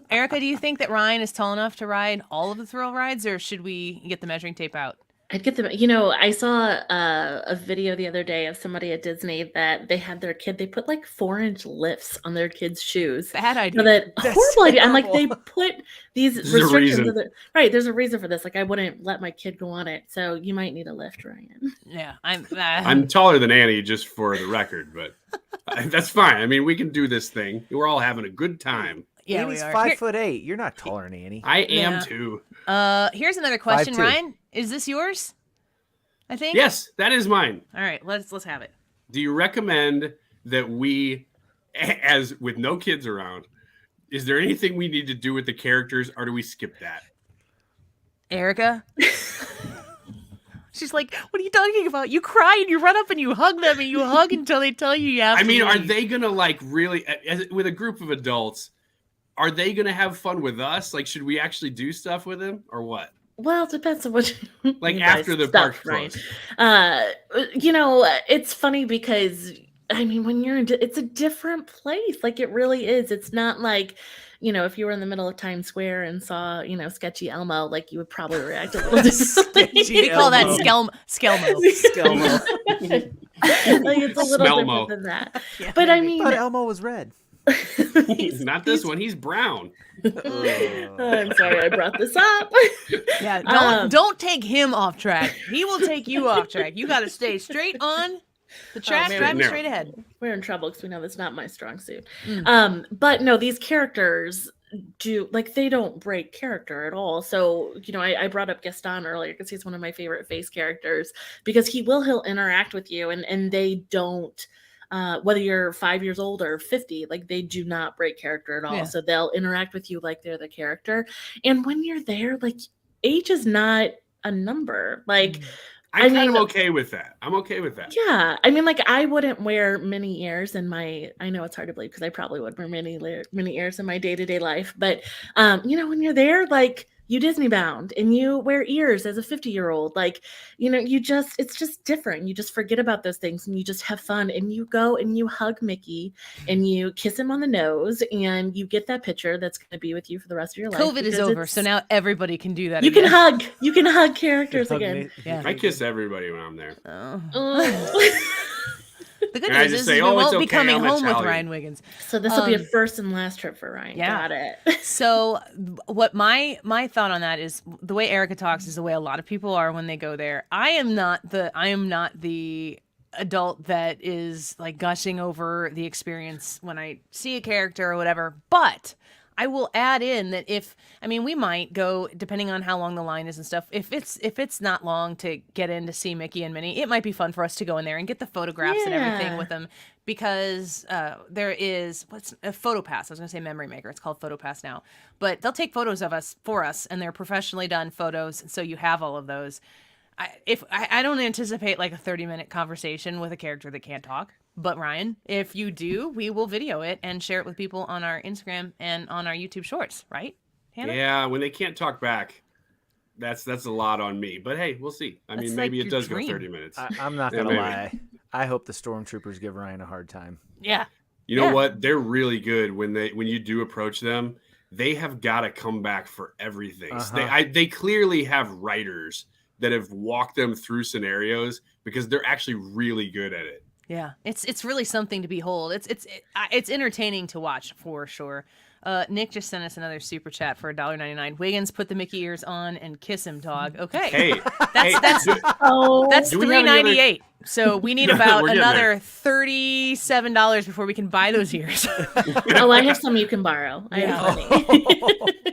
Erika, do you think that Ryan is tall enough to ride all of the thrill rides or should we get the measuring tape out? I'd get them. I saw a video the other day of somebody at Disney that they had their kid. They put like 4-inch lifts on their kids' shoes. Bad idea. So that horrible idea. I'm like, they put these restrictions. Right. There's a reason for this. Like, I wouldn't let my kid go on it. So you might need a lift, Ryan. Yeah, I'm taller than Annie, just for the record, but that's fine. I mean, we can do this thing. We're all having a good time. Yeah, Annie's we are. 5'8". You're not taller than Annie. I am too. Here's another question, 5'2". Ryan. Is this yours? I think. Yes, that is mine. All right, let's have it. Do you recommend that we, as with no kids around, is there anything we need to do with the characters, or do we skip that? Erika? She's like, what are you talking about? You cry and you run up and you hug them and you hug until they tell you have to leave. Are they going to like really, with a group of adults, are they going to have fun with us? Like, should we actually do stuff with them or what? Well, it depends on what like after the park closed. It's funny because I mean, when it's a different place. Like it really is. It's not like, if you were in the middle of Times Square and saw, sketchy Elmo, like you would probably react a little differently. We call that Skelmo. Skelmo. Like it's a little different than that. Yeah, but I mean, I thought Elmo was red. Not this one. He's brown. I'm sorry I brought this up. Yeah, don't take him off track. He will take you off track. You got to stay straight on the track, driving straight ahead. We're in trouble because we know that's not my strong suit. But no, these characters they don't break character at all. So, I brought up Gaston earlier because he's one of my favorite face characters because he'll interact with you and they don't. Whether you're 5 years old or 50, like they do not break character at all. Yeah. So they'll interact with you like they're the character. And when you're there, like age is not a number. Like I'm kind of okay with that. I'm okay with that. Yeah. I mean, like I wouldn't wear mini ears I know it's hard to believe because I probably would wear mini ears in my day-to-day life. But, when you're there, like you Disney bound and you wear ears as a 50-year-old, like, it's just different. You just forget about those things and you just have fun and you go and you hug Mickey and you kiss him on the nose and you get that picture that's going to be with you for the rest of your life. COVID is over. So now everybody can do that. You can hug characters again. Yeah. I kiss everybody when I'm there. Oh. The good news is we won't be coming home with Ryan Wiggins. So this will be a first and last trip for Ryan. Yeah. Got it. So what my thought on that is the way Erika talks is the way a lot of people are when they go there. I am not the adult that is like gushing over the experience when I see a character or whatever, but I will add in that we might go depending on how long the line is and stuff. If it's not long to get in to see Mickey and Minnie, it might be fun for us to go in there and get the photographs and everything with them because there is what's a photo pass. I was going to say Memory Maker. It's called Photo Pass now, but they'll take photos of us for us and they're professionally done photos. So you have all of those. I don't anticipate like a 30-minute conversation with a character that can't talk. But Ryan, if you do, we will video it and share it with people on our Instagram and on our YouTube Shorts, right, Hannah? Yeah, when they can't talk back, that's a lot on me. But hey, we'll see. I mean, maybe it does go 30 minutes. I'm not gonna lie. I hope the stormtroopers give Ryan a hard time. Yeah. You know what? They're really good when you do approach them. They have got to come back for everything. Uh-huh. They clearly have writers that have walked them through scenarios because they're actually really good at it. Yeah, it's really something to behold. It's entertaining to watch for sure. Nick just sent us another super chat for $1.99. Wiggins, put the Mickey ears on and kiss him, dog. Okay. Hey, That's do we have any other- $3.98. So we need We're about getting another $37 before we can buy those ears. Oh, I have some you can borrow. I have plenty.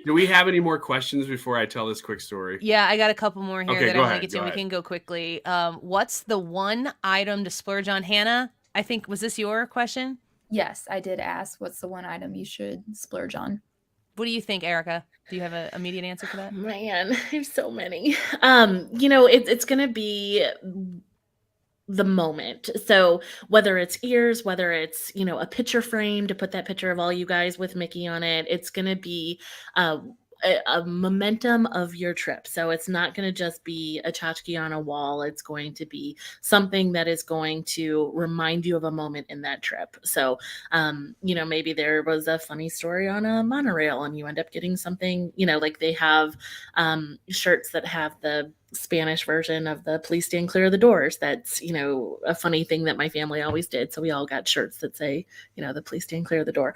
Do we have any more questions before I tell this quick story? Yeah, I got a couple more here Okay, that I go want to ahead, get to. go We ahead. can go quickly. What's the one item to splurge on? Hannah, I think, was this your question? Yes, I did ask what's the one item you should splurge on. What do you think, Erika? Do you have an immediate answer for that? Man, there's so many. It's gonna be the moment. So whether it's ears, whether it's, a picture frame to put that picture of all you guys with Mickey on it, it's gonna be a momentum of your trip. So it's not going to just be a tchotchke on a wall. It's going to be something that is going to remind you of a moment in that trip. So, maybe there was a funny story on a monorail and you end up getting something, like they have shirts that have the Spanish version of the "Please stand clear of the doors." That's, a funny thing that my family always did. So we all got shirts that say, the "Please stand clear of the door."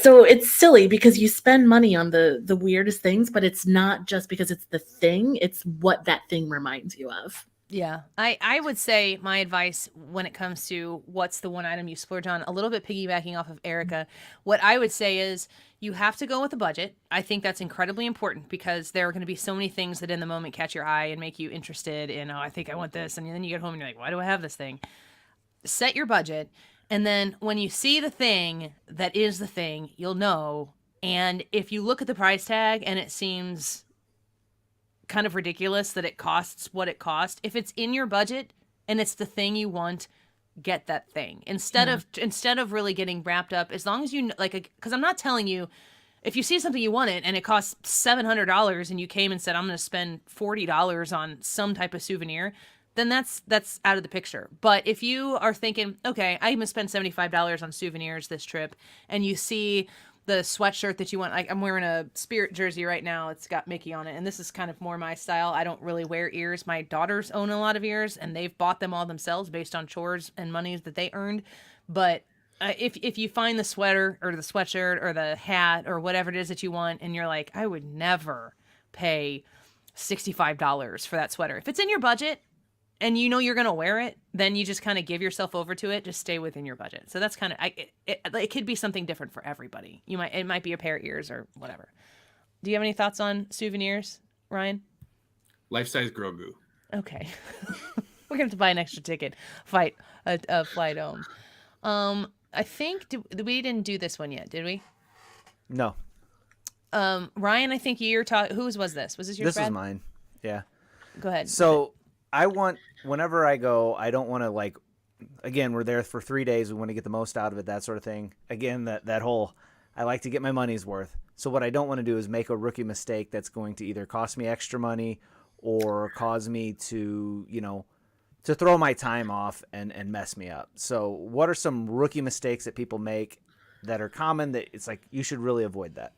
So it's silly because you spend money on the weirdest things, but it's not just because it's the thing, it's what that thing reminds you of. Yeah, I would say my advice when it comes to what's the one item you splurge on, a little bit piggybacking off of Erika, what I would say is you have to go with a budget. I think that's incredibly important because there are going to be so many things that in the moment catch your eye and make you interested in, I think I want this. And then you get home and you're like, why do I have this thing? Set your budget. And then when you see the thing that is the thing, you'll know. And if you look at the price tag and it seems kind of ridiculous that it costs what it costs, if it's in your budget and it's the thing you want, get that thing instead of really getting wrapped up. As long as you because I'm not telling you, if you see something you want it and it costs $700 and you came and said I'm going to spend $40 on some type of souvenir, then that's out of the picture. But if you are thinking, okay, I'm going to spend $75 on souvenirs this trip, and you see the sweatshirt that you want, like I'm wearing a Spirit jersey right now. It's got Mickey on it. And this is kind of more my style. I don't really wear ears. My daughters own a lot of ears and they've bought them all themselves based on chores and monies that they earned. But if you find the sweater or the sweatshirt or the hat or whatever it is that you want, and you're like, I would never pay $65 for that sweater. If it's in your budget and you know you're going to wear it, then you just kind of give yourself over to it. Just stay within your budget. So that's kind of, it could be something different for everybody. It might be a pair of ears or whatever. Do you have any thoughts on souvenirs, Ryan? Life-size Grogu. Okay. We're going to have to buy an extra ticket, flight home. I think we didn't do this one yet, did we? No. Ryan, I think you're talking, whose was this? Was this yours, This Brad? was mine. Yeah. Go ahead. So whenever I go, I don't want to again, we're there for 3 days. We want to get the most out of it, that sort of thing. Again, that whole, I like to get my money's worth. So what I don't want to do is make a rookie mistake that's going to either cost me extra money or cause me to, to throw my time off and mess me up. So what are some rookie mistakes that people make that are common that it's like, you should really avoid that?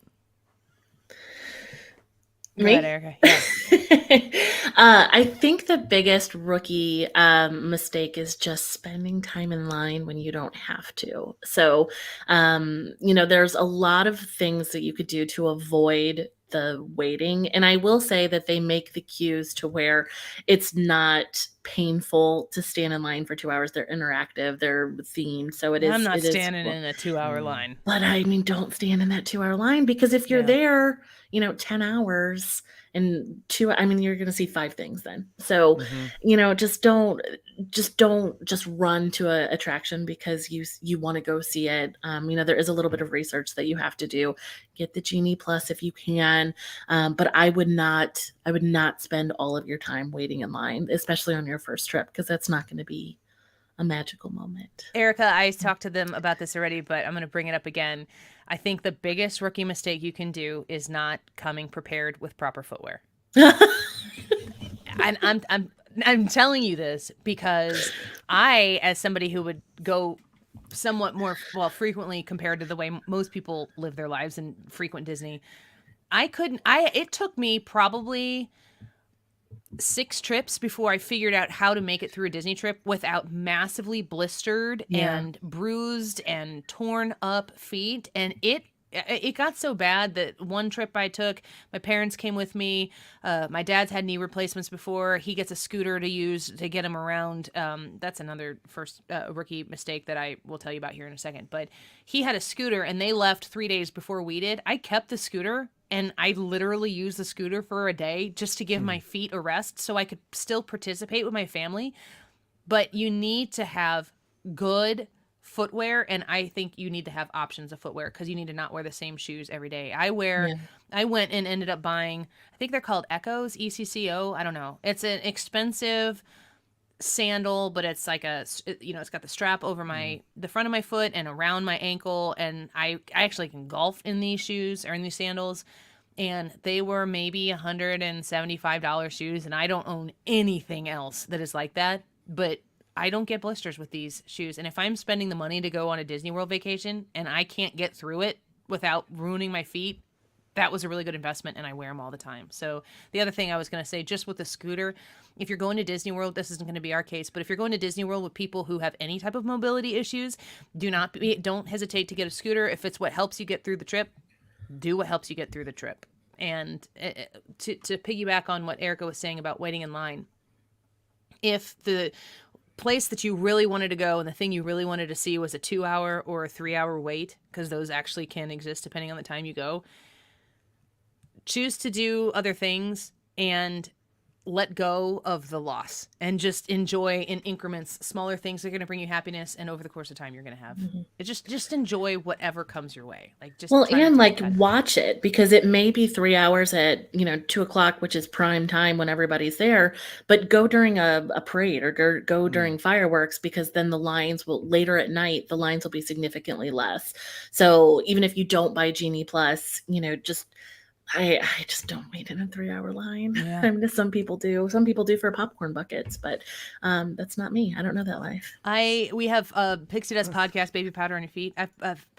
Go ahead, Erika. Yeah. I think the biggest rookie mistake is just spending time in line when you don't have to. So, there's a lot of things that you could do to avoid the waiting. And I will say that they make the queues to where it's not painful to stand in line for 2 hours. They're interactive, they're themed. So I'm not standing in a 2-hour line. But I mean, don't stand in that 2-hour line, because if you're there, 10 hours and you're going to see 5 things then. So, just don't run to a attraction because you want to go see it. There is a little bit of research that you have to do. Get the Genie Plus if you can. But I would not spend all of your time waiting in line, especially on your first trip, because that's not going to be a magical moment. Erika, I talked to them about this already, but I'm going to bring it up again. I think the biggest rookie mistake you can do is not coming prepared with proper footwear. And I'm telling you this because I, as somebody who would go somewhat more frequently compared to the way most people live their lives and frequent Disney, it took me probably 6 trips before I figured out how to make it through a Disney trip without massively blistered and bruised and torn up feet. And it it got so bad that one trip I took, my parents came with me. My dad's had knee replacements before. He gets a scooter to use to get him around. That's another first rookie mistake that I will tell you about here in a second. But he had a scooter, and they left 3 days before we did. I kept the scooter, and I literally used the scooter for a day just to give my feet a rest so I could still participate with my family. But you need to have good footwear, and I think you need to have options of footwear because you need to not wear the same shoes every day. I went and ended up buying, I think they're called Echoes, ECCO. I don't know. It's an expensive sandal, but it's like it's got the strap over the front of my foot and around my ankle. And I actually can golf in these shoes or in these sandals. And they were maybe $175 shoes. And I don't own anything else that is like that, but I don't get blisters with these shoes. And if I'm spending the money to go on a Disney World vacation and I can't get through it without ruining my feet, that was a really good investment, and I wear them all the time. So the other thing I was going to say, just with the scooter, if you're going to Disney World, this isn't going to be our case, but if you're going to Disney World with people who have any type of mobility issues, don't hesitate to get a scooter. If it's what helps you get through the trip, do what helps you get through the trip. And to piggyback on what Erika was saying about waiting in line, if the place that you really wanted to go and the thing you really wanted to see was a 2-hour or a 3-hour wait, because those actually can exist depending on the time you go, choose to do other things and let go of the loss and just enjoy in increments. Smaller things are going to bring you happiness, and over the course of time you're going to have it. Just enjoy whatever comes your way. Watch it, because it may be 3 hours at 2:00, which is prime time when everybody's there, but go during a parade or go during fireworks, because then the lines will later at night, the lines will be significantly less. So even if you don't buy Genie Plus, I just don't wait in a 3-hour line. Yeah. I mean, some people do. Some people do for popcorn buckets, but that's not me. I don't know that life. We have a Pixie Dust Podcast, baby powder on your feet.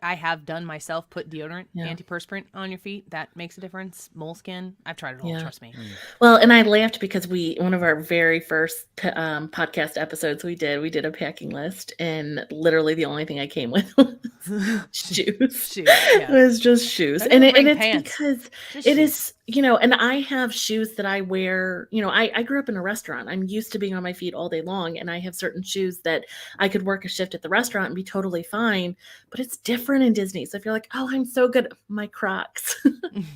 I have done myself, put deodorant, antiperspirant on your feet. That makes a difference. Moleskin. I've tried it all. Trust me. Well, and I laughed because one of our very first podcast episodes we did a packing list, and literally the only thing I came with was shoes. It was just shoes. And it's pants. Because it is, and I have shoes that I wear, I grew up in a restaurant. I'm used to being on my feet all day long, and I have certain shoes that I could work a shift at the restaurant and be totally fine, but it's different in Disney. So if you're like, oh, I'm so good, my Crocs,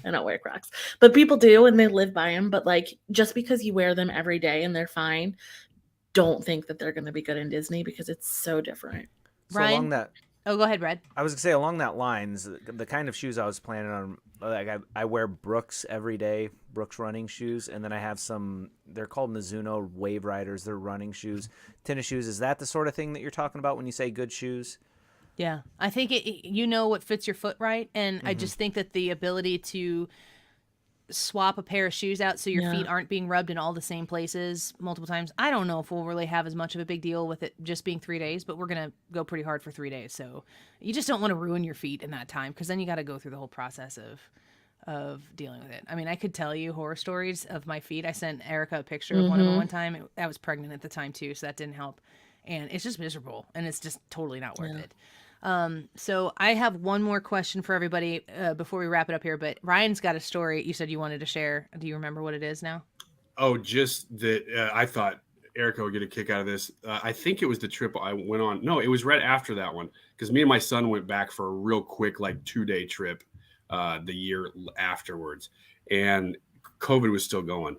I don't wear Crocs, but people do, and they live by them. But just because you wear them every day and they're fine, don't think that they're going to be good in Disney, because it's so different. So Ryan? along that, Oh, go ahead, Red. I was gonna say along that lines, the kind of shoes I was planning on, I wear Brooks every day, Brooks running shoes, and then I have some. They're called Mizuno Wave Riders. They're running shoes, tennis shoes. Is that the sort of thing that you're talking about when you say good shoes? Yeah, I think what fits your foot right, and I just think that the ability to swap a pair of shoes out so your feet aren't being rubbed in all the same places multiple times. I don't know if we'll really have as much of a big deal with it just being 3 days, but we're going to go pretty hard for 3 days. So you just don't want to ruin your feet in that time, because then you got to go through the whole process of dealing with it. I mean, I could tell you horror stories of my feet. I sent Erika a picture of one of them one time. I was pregnant at the time too, so that didn't help. And it's just miserable, and it's just totally not worth it. So I have one more question for everybody before we wrap it up here, but Ryan's got a story you said you wanted to share. Do you remember what it is now? Oh, just that I thought Erika would get a kick out of this. I think it was the trip I went on. No, it was right after that one, because me and my son went back for a real quick 2-day trip the year afterwards, and COVID was still going,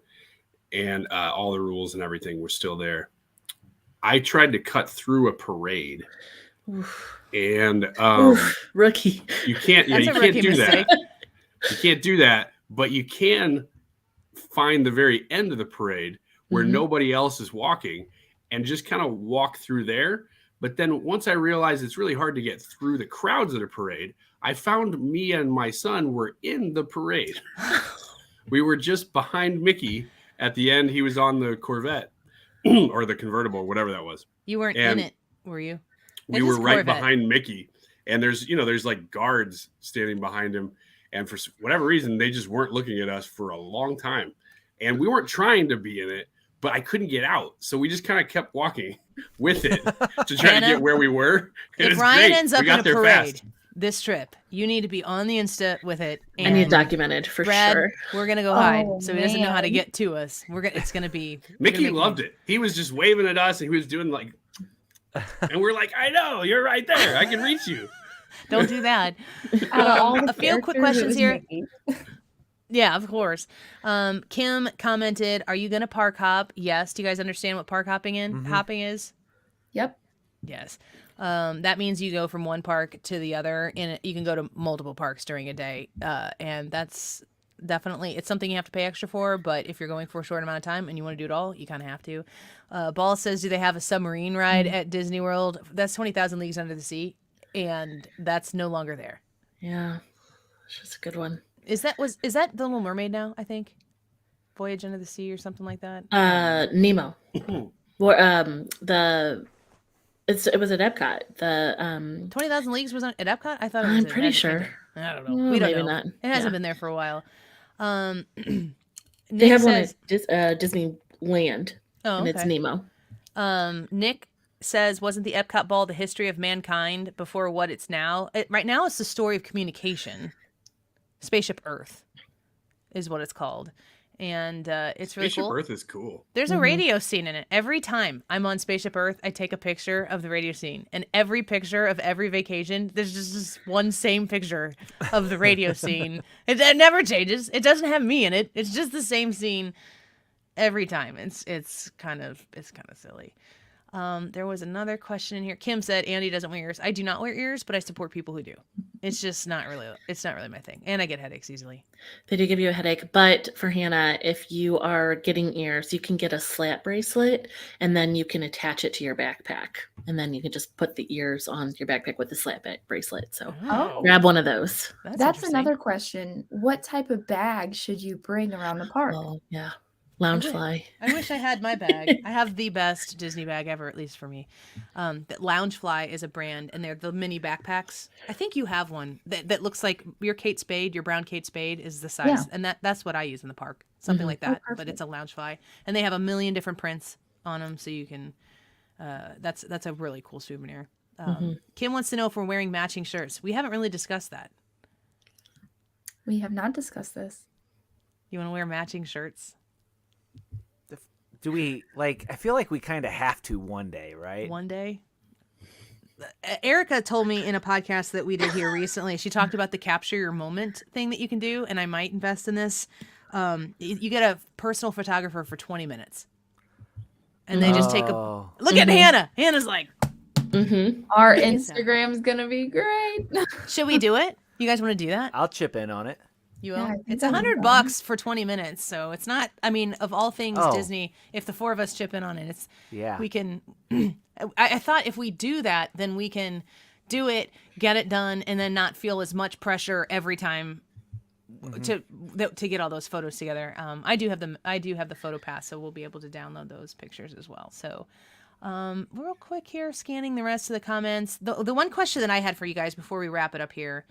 and all the rules and everything were still there. I tried to cut through a parade. Oof. And rookie, you can't do that. You can't do that, but you can find the very end of the parade where nobody else is walking and just kind of walk through there. But then once I realized it's really hard to get through the crowds at a parade, I found me and my son were in the parade. We were just behind Mickey at the end. He was on the Corvette or the convertible, whatever that was. You weren't in it, were you? We were right behind Mickey, and there's guards standing behind him. And for whatever reason, they just weren't looking at us for a long time. And we weren't trying to be in it, but I couldn't get out. So we just kind of kept walking with it to try to get where we were. If Ryan ends up in a parade, this trip. You need to be on the Insta with it. I need documented for Brad, sure. we're gonna go hide, Oh, so he doesn't know how to man. get to us. It's gonna be. Mickey loved it. He was just waving at us, and he was doing like, and we're like, I know, you're right there. I can reach you. Don't do that. Out of all the A few quick characters, it questions was here. Mickey. Yeah, of course. Kim commented, "Are you gonna park hop?" Yes. Do you guys understand what park hopping hopping is? Yep. Yes. That means you go from one park to the other, and you can go to multiple parks during a day. And that's definitely, it's something you have to pay extra for, but if you're going for a short amount of time and you want to do it all, you kind of have to. Ball says, do they have a submarine ride at Disney World? That's 20,000 Leagues Under the Sea, and that's no longer there. Yeah, it's just a good one. Is that The Little Mermaid now, I think? Voyage Under the Sea or something like that? Nemo. Or it was at Epcot. The 20,000 Leagues was at Epcot? I thought it was I'm at pretty Magic sure. Kingdom. I don't know. We don't maybe know. not. It hasn't Yeah. been there for a while. They Nick have says, one at Disneyland, oh, and it's okay. Nemo. Nick says, wasn't the Epcot ball the history of mankind before what it's now? Right now, it's the story of communication. Spaceship Earth is what it's called. And it's really Spaceship cool. Earth is cool. There's a radio scene in it. Every time I'm on Spaceship Earth, I take a picture of the radio scene. And every picture of every vacation, there's just this one same picture of the radio scene. It never changes. It doesn't have me in it. It's just the same scene every time. It's kind of silly. There was another question in here. Kim said Andy doesn't wear ears. I do not wear ears, but I support people who do. It's just not really my thing. And I get headaches easily. They do give you a headache, but for Hannah, if you are getting ears, you can get a slat bracelet, and then you can attach it to your backpack, and then you can just put the ears on your backpack with the slat bracelet. So Oh. grab one of those. That's interesting. another question. What type of bag should you bring around the park? Oh yeah, Loungefly. I wish I had my bag. I have the best Disney bag ever, at least for me. That Loungefly is a brand, and they're the mini backpacks. I think you have one that looks like your Kate Spade, your brown Kate Spade is the size, Yeah. and that's what I use in the park, something like that. But it's a Loungefly, and they have a million different prints on them, so you can. That's a really cool souvenir. Kim wants to know if we're wearing matching shirts. We haven't really discussed that. We have not discussed this. You want to wear matching shirts? Do we I feel like we kind of have to one day, right? One day. Erika told me in a podcast that we did here recently, she talked about the capture your moment thing that you can do, and I might invest in this. You get a personal photographer for 20 minutes. And they just take a look at Hannah. Hannah's like, Our Check this out. Instagram's gonna be great. should we do it? You guys want to do that? I'll chip in on it. You will? Yeah, I think It's that'd be $100 for 20 minutes, so it's not. I mean, of all things Oh. Disney, if the four of us chip in on it, Yeah. we can. I thought if we do that, then we can do it, get it done, and then not feel as much pressure every time to get all those photos together. I do have the photo pass, so we'll be able to download those pictures as well. So. Real quick here, scanning the rest of the comments. The one question that I had for you guys before we wrap it up here,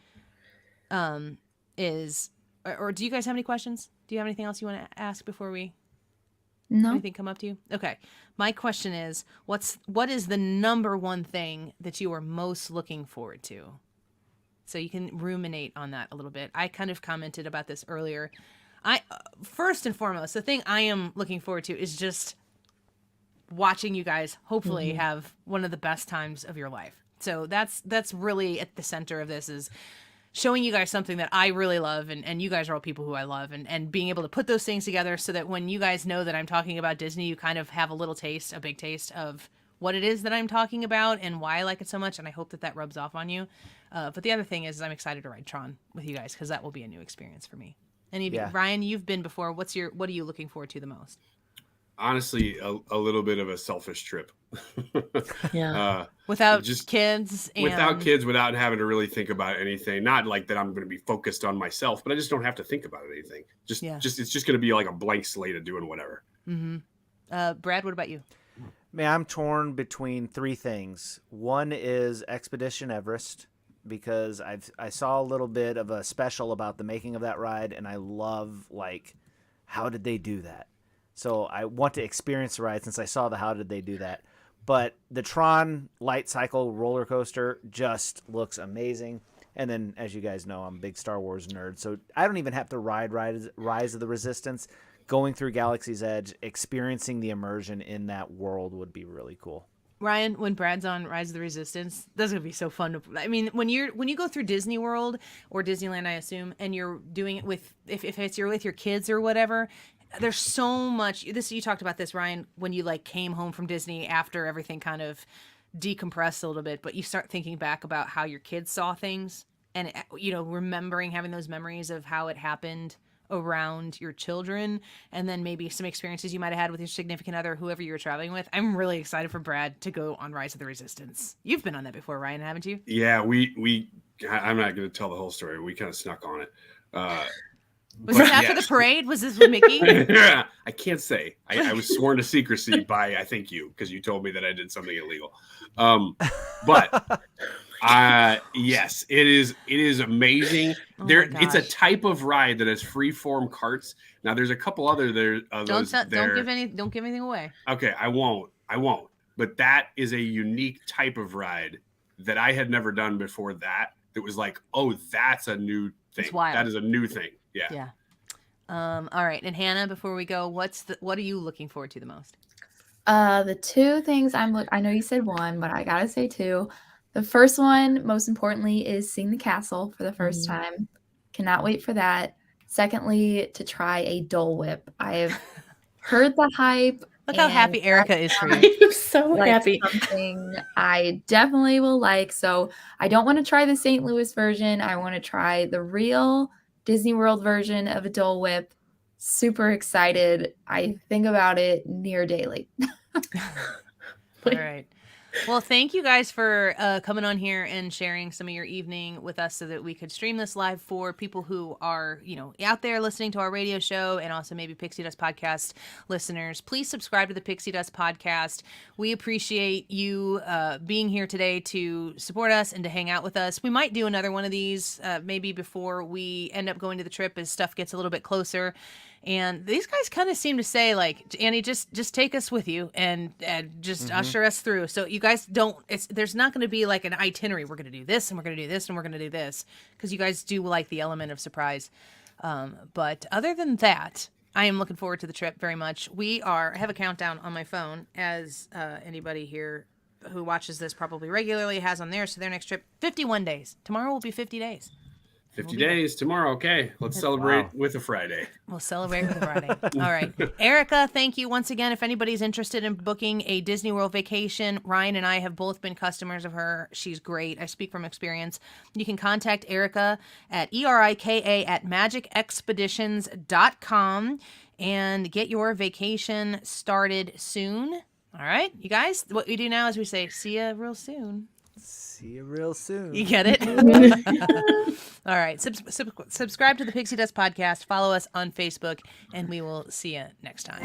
is, or do you guys have any questions? Do you have anything else you want to ask before we No. anything come up to you? Okay. My question is, what is the number one thing that you are most looking forward to? So you can ruminate on that a little bit. I kind of commented about this earlier. First and foremost, the thing I am looking forward to is just watching you guys hopefully have one of the best times of your life. So that's really at the center of this, is showing you guys something that I really love, and you guys are all people who I love, and being able to put those things together so that when you guys know that I'm talking about Disney, you kind of have a little taste, a big taste of what it is that I'm talking about and why I like it so much, and I hope that rubs off on you. But the other thing is I'm excited to ride Tron with you guys, because that will be a new experience for me. Any of you, Ryan, you've been before. What are you looking forward to the most? Honestly, a little bit of a selfish trip. Yeah. Without just kids, and without kids, without having to really think about anything. Not like that I'm going to be focused on myself, but I just don't have to think about anything. Just it's just going to be like a blank slate of doing whatever. Brad, what about you? Man, I'm torn between three things. One is Expedition Everest, because I saw a little bit of a special about the making of that ride, and I love how did they do that? So I want to experience the ride since I saw the how did they do that. But the Tron Light Cycle roller coaster just looks amazing. And then, as you guys know, I'm a big Star Wars nerd, so I don't even have to ride Rise of the Resistance. Going through Galaxy's Edge, experiencing the immersion in that world would be really cool. Ryan, when Brad's on Rise of the Resistance, that's gonna be so fun. I mean, when you go through Disney World or Disneyland, I assume, and you're doing it with if you're with your kids or whatever, there's so much. You talked about this, Ryan, when you like came home from Disney after everything kind of decompressed a little bit, but you start thinking back about how your kids saw things, and remembering having those memories of how it happened around your children, and then maybe some experiences you might have had with your significant other, whoever you were traveling with. I'm really excited for Brad to go on Rise of the Resistance. You've been on that before, Ryan, haven't you? Yeah, I'm not going to tell the whole story. We kind of snuck on it. Was this after the parade? Was this with Mickey? Yeah, I can't say. I was sworn to secrecy by, I think because you told me that I did something illegal. But yes, it is amazing. It's a type of ride that has free-form carts. Now there's a couple other Don't give anything away. Okay, I won't. But that is a unique type of ride that I had never done before. That was like, oh, that's a new thing. It's wild. That is a new thing. Yeah. Yeah. All right. And Hannah, before we go, what are you looking forward to the most? The two things I know you said one, but I gotta say two. The first one, most importantly, is seeing the castle for the first time. Cannot wait for that. Secondly, to try a Dole Whip. I have heard the hype. Look how happy Erika is for you. I'm so happy. Something I definitely will like. So I don't want to try the St. Louis version. I want to try the real Disney World version of a Dole Whip. Super excited. I think about it near daily. All right. Well, thank you guys for coming on here and sharing some of your evening with us so that we could stream this live for people who are, out there listening to our radio show, and also maybe Pixie Dust Podcast listeners. Please subscribe to the Pixie Dust Podcast. We appreciate you being here today to support us and to hang out with us. We might do another one of these maybe before we end up going to the trip as stuff gets a little bit closer. And these guys kind of seem to say, like, Annie, just take us with you and just usher us through. So you guys there's not going to be like an itinerary. We're going to do this and we're going to do this and we're going to do this, because you guys do like the element of surprise. But other than that, I am looking forward to the trip very much. I have a countdown on my phone, as anybody here who watches this probably regularly has on theirs. So their next trip, 51 days. Tomorrow will be 50 days. 50 days tomorrow. Okay, let's celebrate with a Friday. We'll celebrate with a Friday. All right. Erika, thank you once again. If anybody's interested in booking a Disney World vacation, Ryan and I have both been customers of her. She's great. I speak from experience. You can contact Erika at erika@magicexpeditions.com and get your vacation started soon. All right, you guys, what we do now is we say, see ya real soon. See you real soon. You get it? All right. Subscribe to the Pixie Dust Podcast. Follow us on Facebook, and we will see you next time.